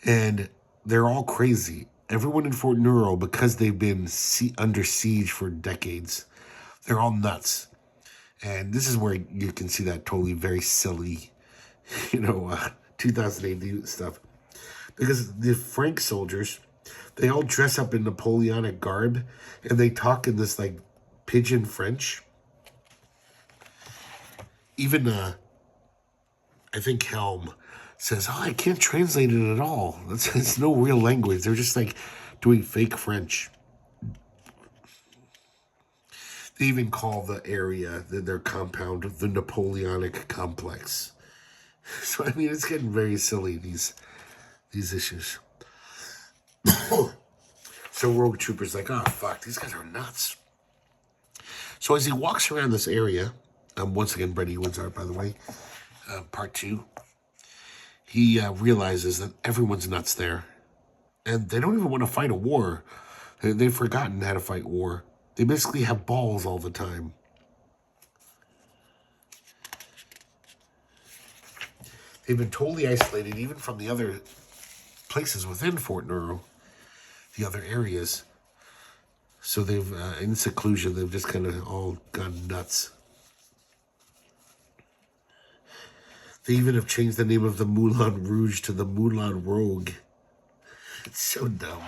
And they're all crazy. Everyone in Fort Neuro, because they've been under siege for decades, they're all nuts. And this is where you can see that totally very silly, 2000 AD stuff. Because the Frank soldiers, they all dress up in Napoleonic garb, and they talk in this, pidgin French. Even, I think Helm says, I can't translate it at all. It's no real language. They're just, doing fake French. They even call the area, their compound, the Napoleonic complex. So, it's getting very silly, these issues. So Rogue Trooper's like, oh, fuck, these guys are nuts. So as he walks around this area, once again, Brett Ewins' art, by the way, part 2, he realizes that everyone's nuts there. And they don't even want to fight a war. They've forgotten how to fight war. They basically have balls all the time. They've been totally isolated, even from the other places within Fort Neuro, the other areas. So they've, in seclusion, they've just kind of all gone nuts. They even have changed the name of the Moulin Rouge to the Moulin Rogue. It's so dumb.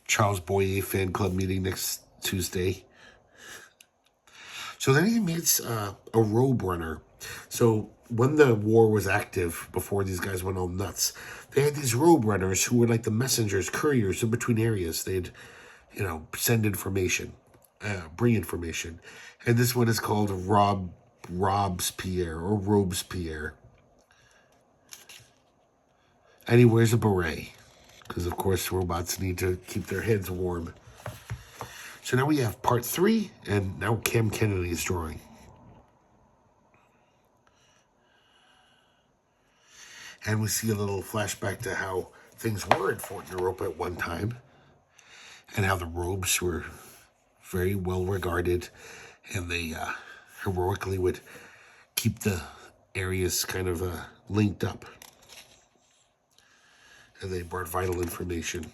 Charles Boyer fan club meeting next Tuesday. So then he meets a robe runner. So when the war was active, before these guys went all nuts, they had these road runners who were like the messengers, couriers in between areas. They'd, send information, bring information. And this one is called Robespierre or Robespierre. And he wears a beret because, of course, robots need to keep their heads warm. So now we have part 3, and now Cam Kennedy is drawing. And we see a little flashback to how things were in Fort Europa at one time, and how the robes were very well regarded, and they heroically would keep the areas kind of linked up. And they brought vital information.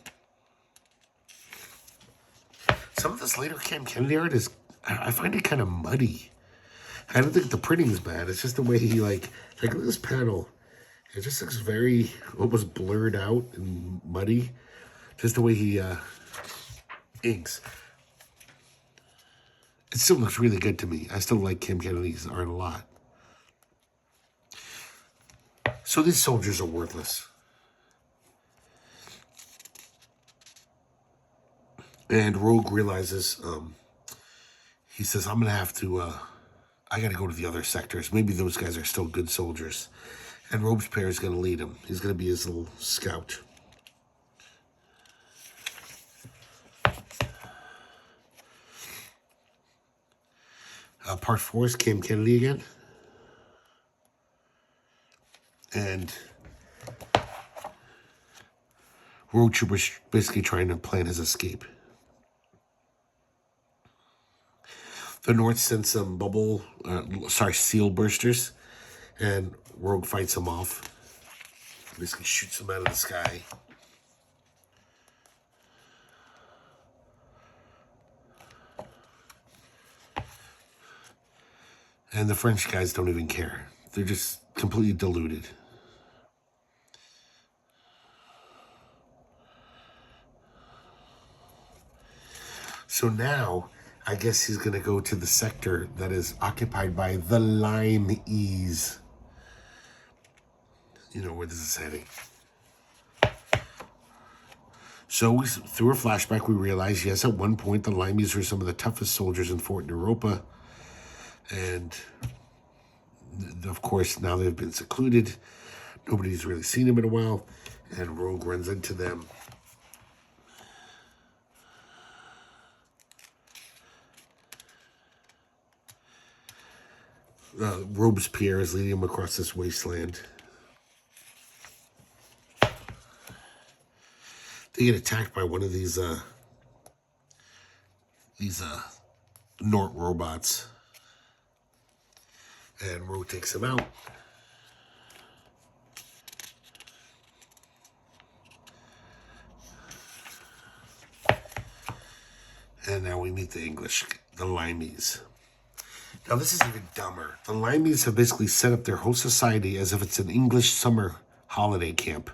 Some of this later Cam Kennedy art I find it kind of muddy. I don't think the printing is bad. It's just the way he look at this panel. It just looks very almost blurred out and muddy. Just the way he inks. It still looks really good to me. I still like Cam Kennedy's art a lot. So these soldiers are worthless. And Rogue realizes, he says, I'm going to have to, I got to go to the other sectors. Maybe those guys are still good soldiers. And Robespierre is going to lead him. He's going to be his little scout. Part 4 is Cam Kennedy again. And Rogue Trooper's basically trying to plan his escape. The North sends some seal bursters, and Rogue fights them off. Basically shoots them out of the sky. And the French guys don't even care. They're just completely deluded. So now, I guess he's going to go to the sector that is occupied by the Limeys. You know where this is heading. So through a flashback, we realize, yes, at one point, the Limeys were some of the toughest soldiers in Fort Europa. And, of course, now they've been secluded. Nobody's really seen them in a while. And Rogue runs into them. Robespierre is leading him across this wasteland. They get attacked by one of these Nort robots. And Rogue takes him out. And now we meet the English, the Limeys. Now this is even dumber. The Limeys have basically set up their whole society as if it's an English summer holiday camp.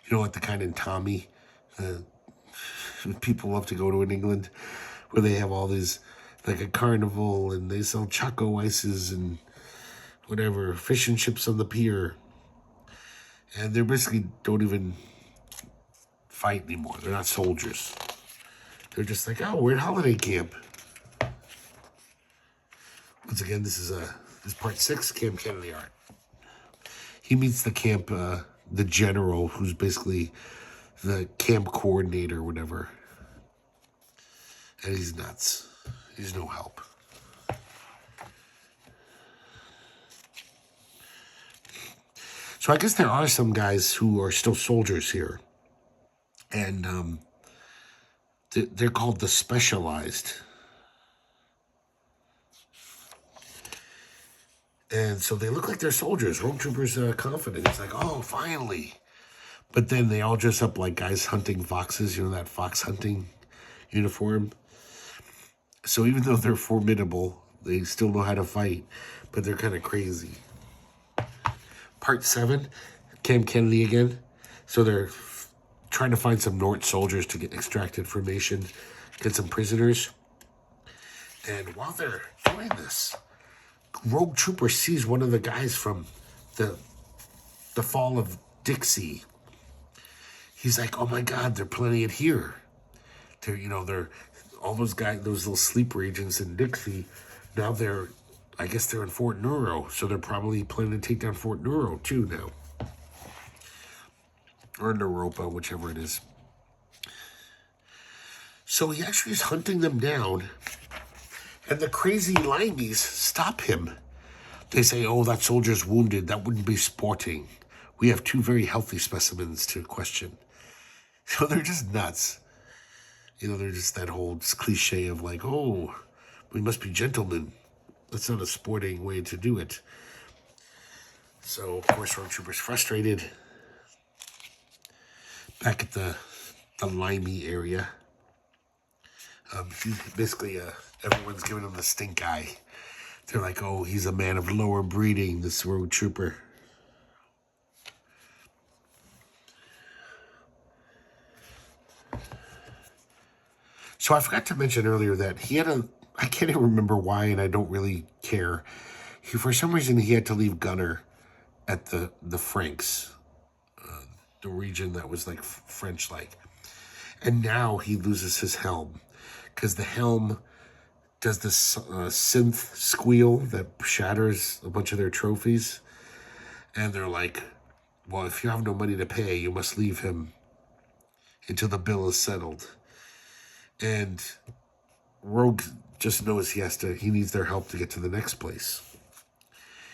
You know, like the kind in Tommy. People love to go to in England, where they have all these, like a carnival, and they sell choco ices and whatever, fish and chips on the pier. And they basically don't even fight anymore. They're not soldiers. They're just like, oh, we're at holiday camp. Once again, this is part 6, Cam Kennedy art. He meets the camp, the general, who's basically the camp coordinator or whatever. And he's nuts. He's no help. So I guess there are some guys who are still soldiers here. And they're called the Specialized. And so they look like they're soldiers. Rogue Trooper's confident. It's like, oh, finally. But then they all dress up like guys hunting foxes. You know, that fox hunting uniform. So even though they're formidable, they still know how to fight. But they're kind of crazy. Part 7, Cam Kennedy again. So they're trying to find some Nort soldiers to extract information, get some prisoners. And while they're doing this, Rogue Trooper sees one of the guys from the Fall of Dixie. He's like, oh my God, they're planning it here. They're all those guys, those little sleeper agents in Dixie. Now I guess they're in Fort Neuro, so they're probably planning to take down Fort Neuro too now. Or Naropa, whichever it is. So he actually is hunting them down, and the crazy limeys stop him. They say, oh, that soldier's wounded. That wouldn't be sporting. We have 2 very healthy specimens to question. So they're just nuts. They're just that whole cliche of like, oh, we must be gentlemen. That's not a sporting way to do it. So, of course, Rogue Trooper's frustrated. Back at the limey area. Basically, everyone's giving him the stink eye. They're like, oh, he's a man of lower breeding, this Rogue Trooper. So I forgot to mention earlier that he had I can't even remember why, and I don't really care. For some reason, he had to leave Gunner at the Franks, the region that was like French-like. And now he loses his helm, because the helm does this synth squeal that shatters a bunch of their trophies. And they're like, well, if you have no money to pay, you must leave him until the bill is settled. And Rogue just knows he needs their help to get to the next place.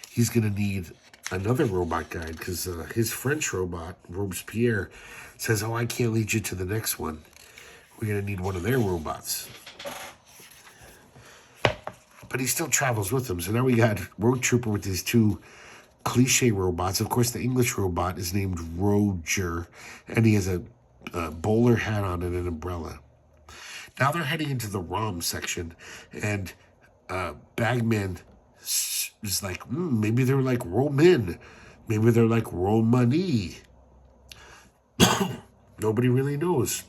He's going to need another robot guide, because his French robot, Robespierre, says, oh, I can't lead you to the next one. We're going to need one of their robots. But he still travels with them. So now we got Rogue Trooper with these 2 cliche robots. Of course, the English robot is named Roger, and he has a bowler hat on and an umbrella. Now they're heading into the ROM section, and Bagman is like, maybe they're like Roman. Maybe they're like Romani. Nobody really knows.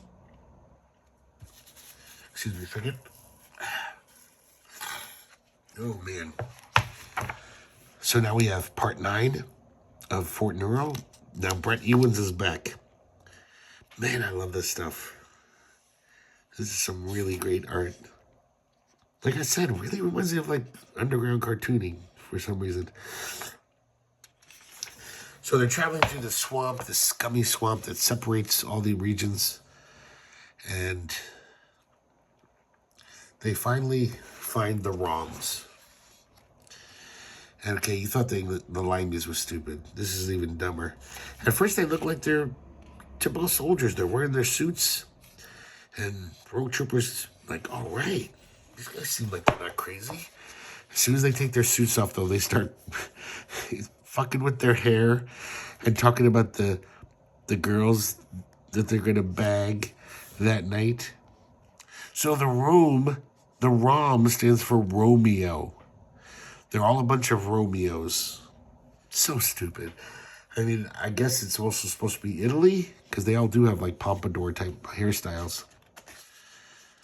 Excuse me a second. Oh, man. So now we have part 9 of Fort Neuro. Now Brett Ewins is back. Man, I love this stuff. This is some really great art. Like I said, really reminds me of like underground cartooning for some reason. So they're traveling through the swamp, the scummy swamp that separates all the regions. And they finally find the ROMs. And okay, you thought the limeys was stupid. This is even dumber. At first they look like they're typical soldiers. They're wearing their suits. And Rogue Troopers like, all right, these guys seem like they're not crazy. As soon as they take their suits off, though, they start fucking with their hair and talking about the girls that they're going to bag that night. So the ROM stands for Romeo. They're all a bunch of Romeos. So stupid. I mean, I guess it's also supposed to be Italy, because they all do have like pompadour type hairstyles.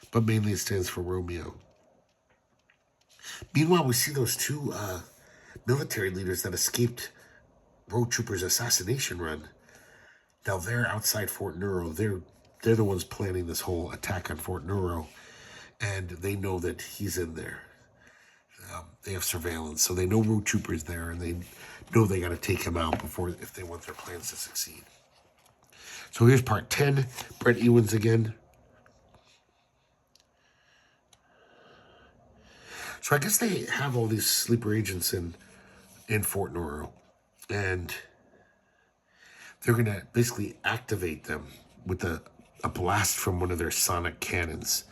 But mainly it stands for Romeo. Meanwhile, we see those 2 military leaders that escaped Rogue Trooper's assassination run. Now they're outside Fort Neuro. They're the ones planning this whole attack on Fort Neuro. And they know that he's in there. They have surveillance, so they know Rogue Trooper's there, and they know they got to take him out if they want their plans to succeed. So here's part 10. Brett Ewins again. So I guess they have all these sleeper agents in Fort Neuro, and they're going to basically activate them with a blast from one of their sonic cannons.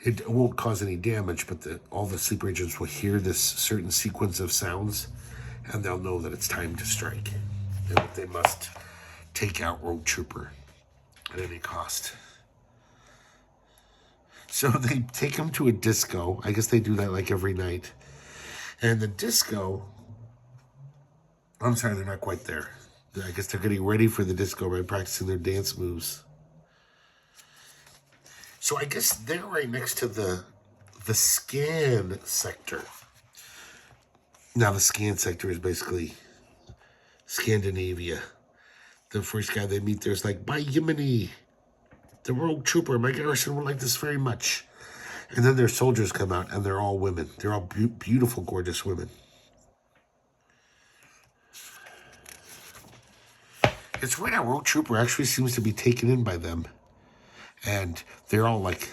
It won't cause any damage, but all the sleeper agents will hear this certain sequence of sounds, and they'll know that it's time to strike, and that they must take out Rogue Trooper at any cost. So they take him to a disco. I guess they do that like every night. And the disco, I'm sorry, they're not quite there. I guess they're getting ready for the disco by practicing their dance moves. So I guess they're right next to the scan sector. Now the scan sector is basically Scandinavia. The first guy they meet there is like, by Yemeni, the rogue trooper, my garrison would like this very much. And then their soldiers come out, and they're all women. They're all beautiful, gorgeous women. It's weird how Rogue Trooper actually seems to be taken in by them. And they're all like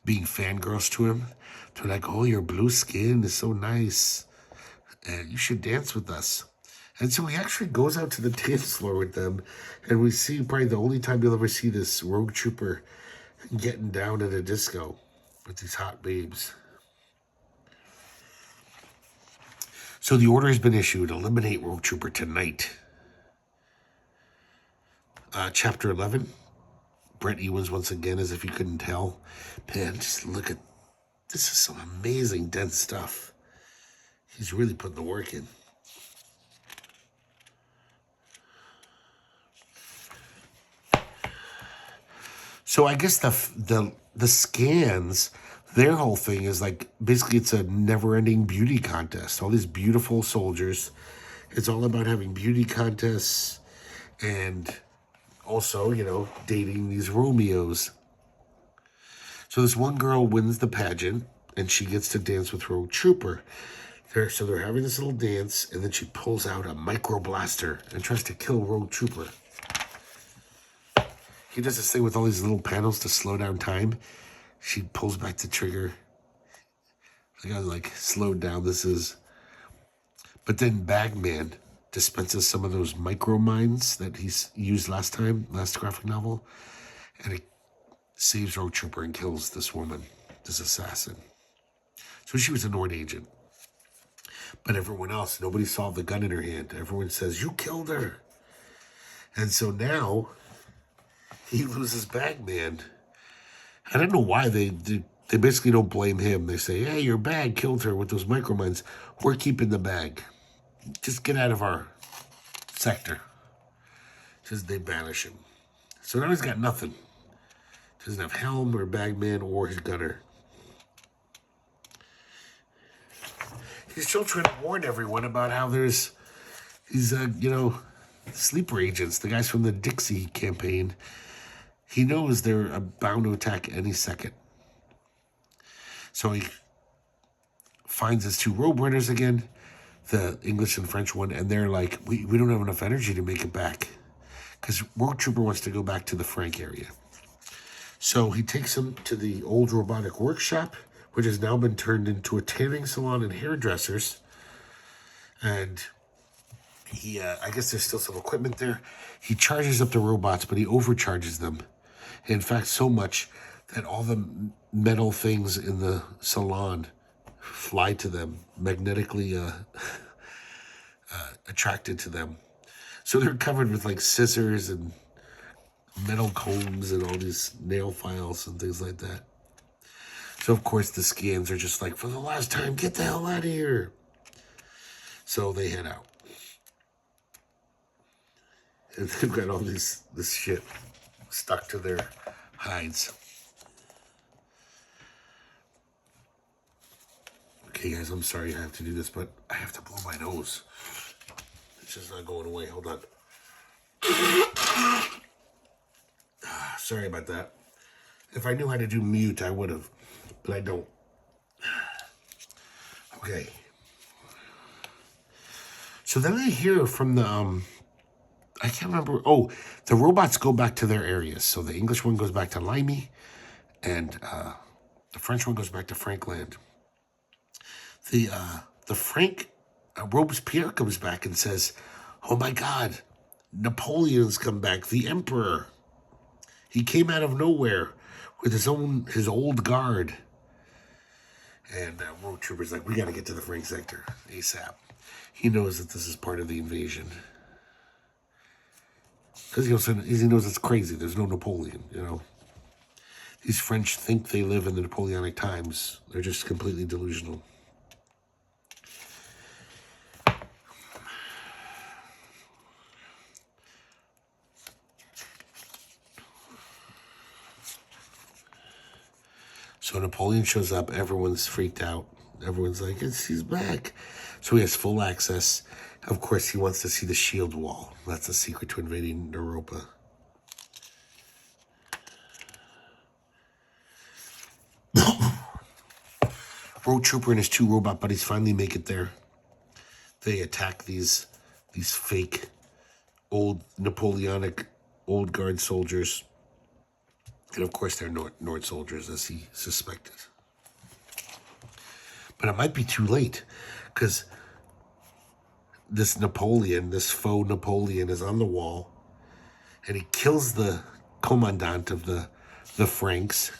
being fangirls to him. They're like, oh, your blue skin is so nice. And you should dance with us. And so he actually goes out to the dance floor with them. And we see probably the only time you'll ever see this Rogue Trooper getting down at a disco with these hot babes. So the order has been issued. Eliminate Rogue Trooper tonight. Chapter 11. Brett Ewins once again, as if you couldn't tell. Man, just look at... This is some amazing, dense stuff. He's really putting the work in. So I guess the scans, their whole thing is like, basically it's a never-ending beauty contest. All these beautiful soldiers. It's all about having beauty contests and also, you know, dating these Romeos. So this one girl wins the pageant, and she gets to dance with Rogue Trooper. So they're having this little dance, and then she pulls out a micro blaster and tries to kill Rogue Trooper. He does this thing with all these little panels to slow down time. She pulls back the trigger. I gotta like slow down. This is. But then Bagman dispenses some of those micro mines that he's used last graphic novel, and it saves Rogue Trooper and kills this woman, this assassin. So she was a Nord agent. But everyone else, nobody saw the gun in her hand. Everyone says, you killed her. And so now he loses Bagman. I don't know why they basically don't blame him. They say, hey, your bag killed her with those micromines. We're keeping the bag. Just get out of our sector. Just they banish him. So now he's got nothing. Doesn't have helm or Bagman or his gunner. He's still trying to warn everyone about how there's these, sleeper agents, the guys from the Dixie campaign. He knows they're bound to attack any second. So he finds his two Roadrunners again, the English and French one, and they're like, we don't have enough energy to make it back. Because Rogue Trooper wants to go back to the Frank area. So he takes them to the old robotic workshop, which has now been turned into a tanning salon and hairdressers. And he, I guess there's still some equipment there. He charges up the robots, but he overcharges them. In fact, so much that all the metal things in the salon fly to them, magnetically attracted to them. So they're covered with like scissors and metal combs and all these nail files and things like that. So, of course, the scans are just like, for the last time, get the hell out of here. So they head out. And they've got all this shit stuck to their hides. Okay, guys, I'm sorry I have to do this, but I have to blow my nose. It's just not going away. Hold on. Sorry about that. If I knew how to do mute, I would have. But I don't. Okay. So then I hear from the, I can't remember. Oh, the robots go back to their areas. So the English one goes back to Limey, and the French one goes back to Frankland. The Frank, Robespierre comes back and says, oh my God, Napoleon's come back, the Emperor. He came out of nowhere with his old guard. And Rogue Trooper's like, we got to get to the Frank sector ASAP. He knows that this is part of the invasion. Because he knows it's crazy. There's no Napoleon, you know. These French think they live in the Napoleonic times. They're just completely delusional. So Napoleon shows up. Everyone's freaked out. Everyone's like, he's back. So he has full access. Of course, he wants to see the shield wall. That's the secret to invading Europa. Road Trooper and his 2 robot buddies finally make it there. They attack these fake old Napoleonic old guard soldiers. And of course, they're Nord soldiers, as he suspected. But it might be too late, because this Napoleon, this faux Napoleon, is on the wall, and he kills the commandant of the Franks,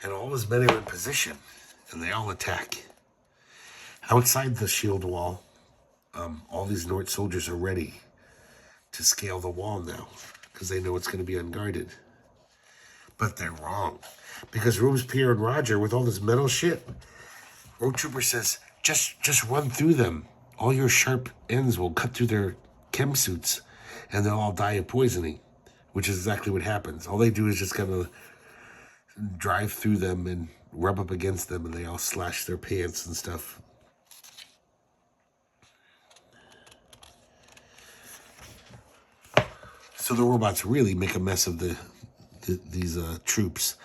and all his men are in position, and they all attack. Outside the shield wall, all these Nord soldiers are ready to scale the wall now, because they know it's going to be unguarded. But they're wrong, because Robespierre and Roger, with all this metal shit, Road Trooper says, just run through them. All your sharp ends will cut through their chem suits, and they'll all die of poisoning, which is exactly what happens. All they do is just kind of drive through them and rub up against them, and they all slash their pants and stuff. So the robots really make a mess of these troops.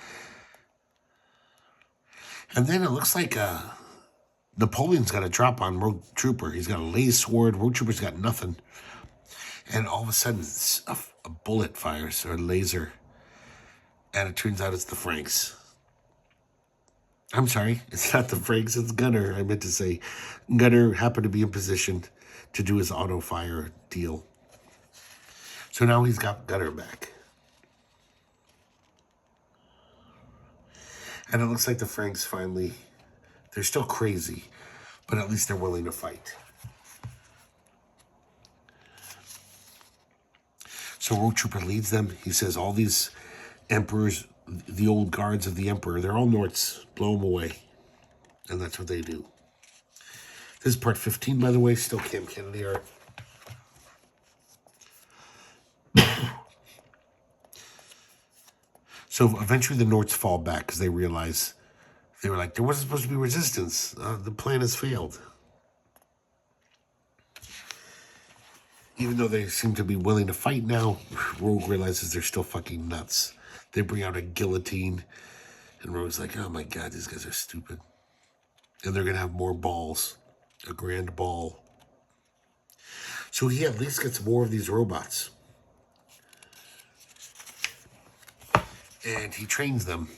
And then it looks like Napoleon's got a drop on Road Trooper. He's got a laser sword. Road Trooper's got nothing. And all of a sudden, a bullet fires, or a laser. And it turns out it's the Franks. I'm sorry, it's not the Franks, it's Gunner. I meant to say Gunner happened to be in position to do his auto fire deal. So now he's got Gunner back. And it looks like the Franks finally, they're still crazy, but at least they're willing to fight. So Road Trooper leads them. He says all these emperors, the old guards of the emperor, they're all Norts. Blow them away. And that's what they do. This is part 15, by the way. Still Cam Kennedy art. So eventually the Norts fall back because they realize, they were like, there wasn't supposed to be resistance. The plan has failed. Even though they seem to be willing to fight now, Rogue realizes they're still fucking nuts. They bring out a guillotine, and Rogue's like, oh my God, these guys are stupid. And they're going to have more balls, a grand ball. So he at least gets more of these robots. And he trains them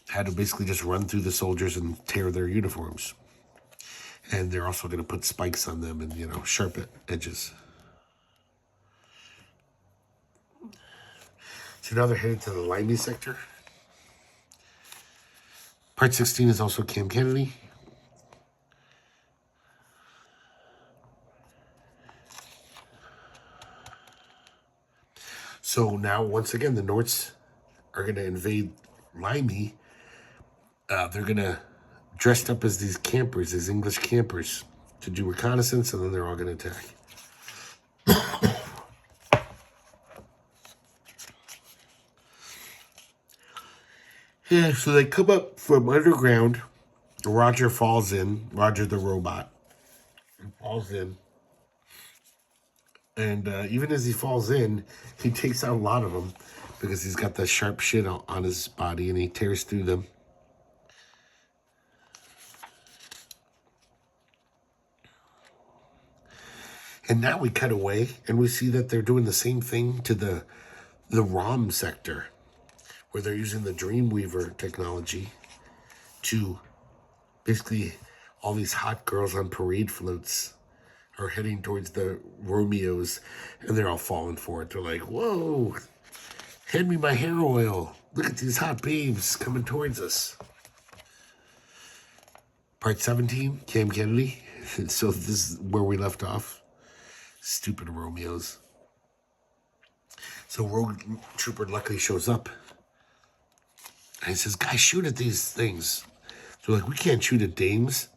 how to basically just run through the soldiers and tear their uniforms. And they're also going to put spikes on them and, sharp edges. So now they're headed to the Limey sector. Part 16 is also Cam Kennedy. So now, once again, the Norts are going to invade Limey. They're going to dressed up as these campers, these English campers, to do reconnaissance, and then they're all going to attack. Yeah, so they come up from underground. Roger falls in. Roger the robot falls in. And even as he falls in, he takes out a lot of them because he's got the sharp shit on his body, and he tears through them. And now we cut away, and we see that they're doing the same thing to the ROM sector, where they're using the Dreamweaver technology to basically all these hot girls on parade floats are heading towards the Romeos, and they're all falling for it. They're like, whoa, hand me my hair oil. Look at these hot babes coming towards us. Part 17, Cam Kennedy. So this is where we left off. Stupid Romeos. So Rogue Trooper luckily shows up. And he says, guys, shoot at these things. So like, we can't shoot at dames.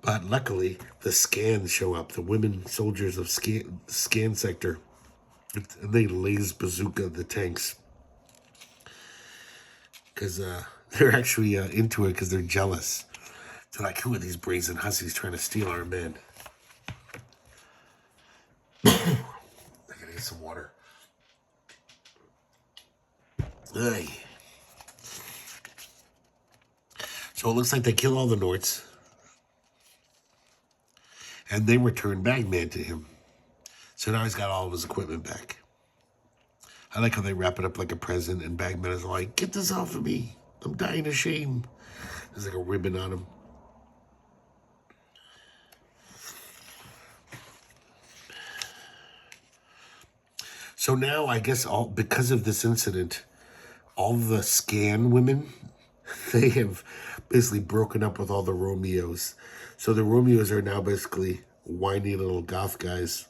But luckily, the scans show up. The women soldiers of scan sector. And they laze bazooka the tanks. Because they're actually into it because they're jealous. They're like, who are these brazen hussies trying to steal our men? I gotta get some water. Ay. So it looks like they kill all the Norts. And they return Bagman to him. So now he's got all of his equipment back. I like how they wrap it up like a present, and Bagman is like, get this off of me. I'm dying of shame. There's like a ribbon on him. So now, I guess, because of this incident, all the scan women, they have basically broken up with all the Romeos. So the Romeos are now basically whiny little goth guys.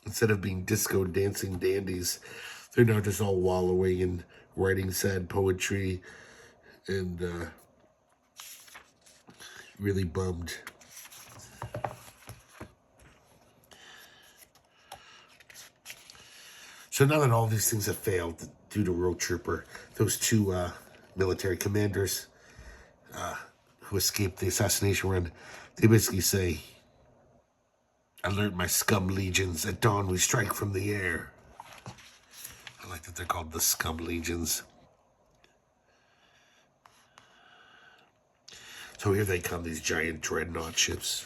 Instead of being disco dancing dandies, they're now just all wallowing and writing sad poetry and really bummed. So now that all these things have failed due to Rogue Trooper, those two military commanders who escaped the assassination run, they basically say, alert my scum legions, at dawn we strike from the air. I like that they're called the scum legions. So here they come, these giant dreadnought ships.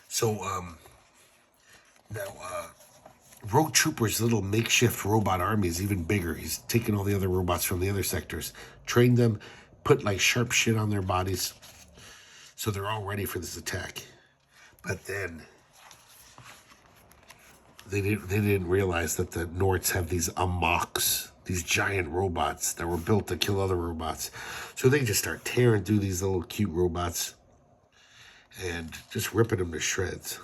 So, now, Rogue Trooper's little makeshift robot army is even bigger. He's taken all the other robots from the other sectors, trained them, put like sharp shit on their bodies, so they're all ready for this attack. But then they didn't realize that the Norts have these Amoks, these giant robots that were built to kill other robots. So they just start tearing through these little cute robots and just ripping them to shreds.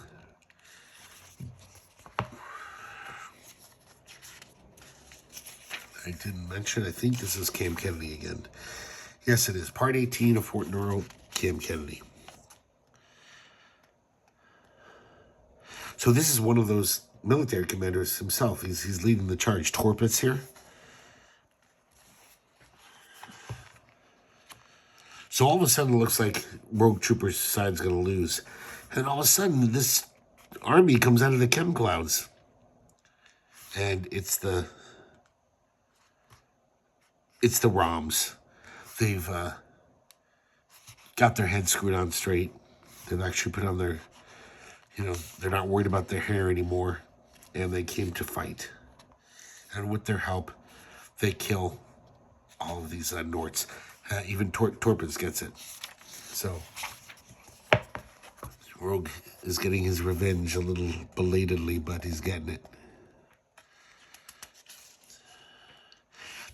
I didn't mention, I think this is Cam Kennedy again. Yes, it is. Part 18 of Fort Neuro, Cam Kennedy. So this is one of those military commanders himself. He's leading the charge. Torpitz here. So all of a sudden it looks like Rogue Trooper's side's going to lose. And all of a sudden this army comes out of the chem clouds. And it's the ROMs. They've got their heads screwed on straight. They've actually put on their, they're not worried about their hair anymore. And they came to fight. And with their help, they kill all of these Norts. Even Torpitz gets it. So, Rogue is getting his revenge a little belatedly, but he's getting it.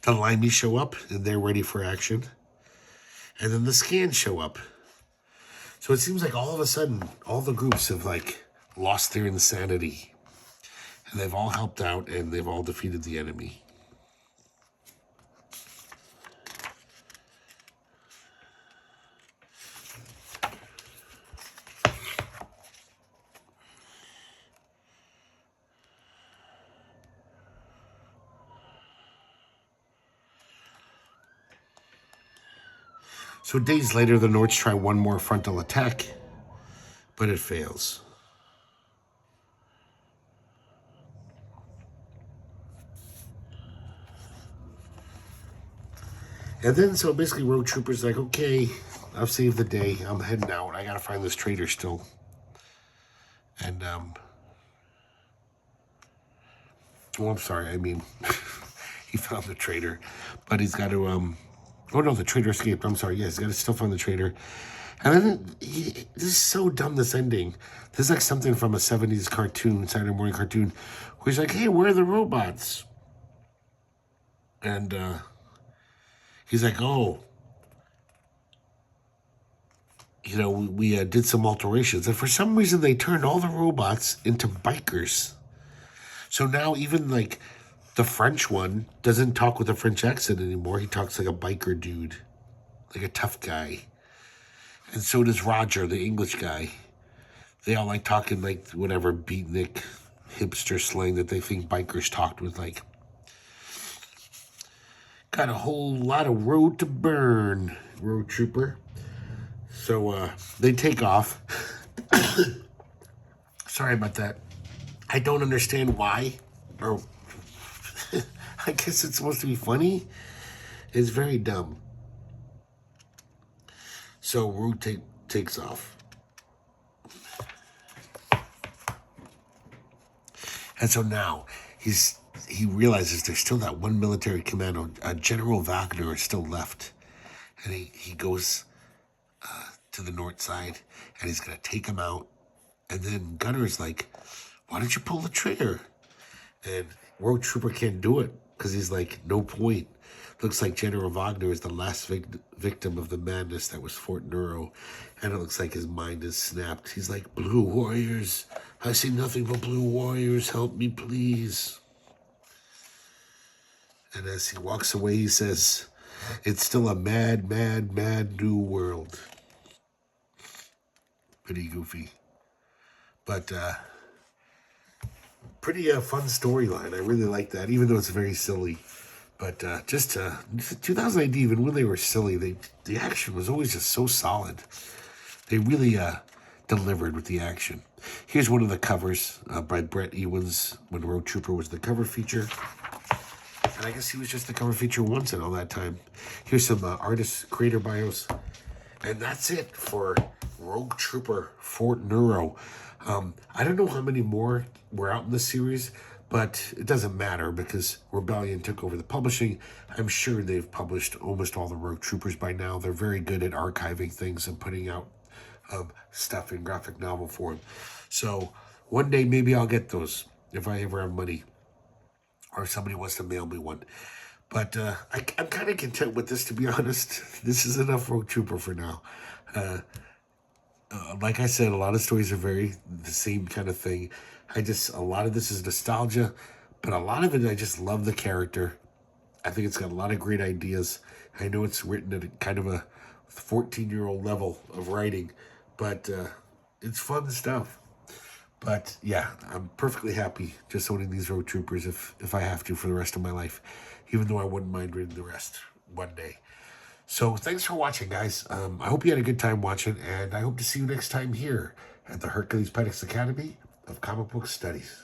The Limeys show up, and they're ready for action. And then the Scans show up. So it seems like all of a sudden, all the groups have, lost their insanity. And they've all helped out, and they've all defeated the enemy. So days later, the Norts try one more frontal attack, but it fails. And then, so basically Rogue Trooper's like, okay, I've saved the day. I'm heading out. I gotta find this traitor still. And, well, I'm sorry, I mean, he found the traitor, but he's got to, oh no, the traitor escaped. I'm sorry, yes, he's got to still find the traitor. And then, this is so dumb, this ending. This is like something from a 70s cartoon, Saturday morning cartoon, where he's like, hey, where are the robots? And, he's like, oh, we did some alterations. And for some reason, they turned all the robots into bikers. So now even, the French one doesn't talk with a French accent anymore. He talks like a biker dude, like a tough guy. And so does Roger, the English guy. They all like talking whatever beatnik hipster slang that they think bikers talked with, got a whole lot of road to burn, road trooper. So they take off. Sorry about that. I don't understand why. Or I guess it's supposed to be funny. It's very dumb. So Root takes off. And so now he realizes there's still that one military commando, General Wagner, is still left. And he goes to the north side, and he's going to take him out. And then Gunner's like, why don't you pull the trigger? And Road Trooper can't do it because he's like, no point. Looks like General Wagner is the last victim of the madness that was Fort Neuro. And it looks like his mind is snapped. He's like, Blue Warriors, I see nothing but Blue Warriors. Help me, please. And as he walks away, he says, it's still a mad, mad, mad new world. Pretty goofy. But pretty fun storyline. I really like that, even though it's very silly. But just 2000 AD, even when they were silly, the action was always just so solid. They really delivered with the action. Here's one of the covers by Brett Ewins when Road Trooper was the cover feature. And I guess he was just the cover feature once in all that time. Here's some artist creator bios. And that's it for Rogue Trooper Fort Neuro. I don't know how many more were out in the series, but it doesn't matter because Rebellion took over the publishing. I'm sure they've published almost all the Rogue Troopers by now. They're very good at archiving things and putting out stuff in graphic novel form. So one day maybe I'll get those if I ever have money or if somebody wants to mail me one. But I'm kind of content with this, to be honest. This is enough Rogue Trooper for now. Like I said, a lot of stories are very the same kind of thing. A lot of this is nostalgia, but a lot of it, I just love the character. I think it's got a lot of great ideas. I know it's written at kind of a 14-year-old level of writing, but it's fun stuff. But yeah, I'm perfectly happy just owning these Road Troopers if I have to for the rest of my life, even though I wouldn't mind reading the rest one day. So thanks for watching, guys. I hope you had a good time watching, and I hope to see you next time here at the herculespetix Academy of Comic Book Studies.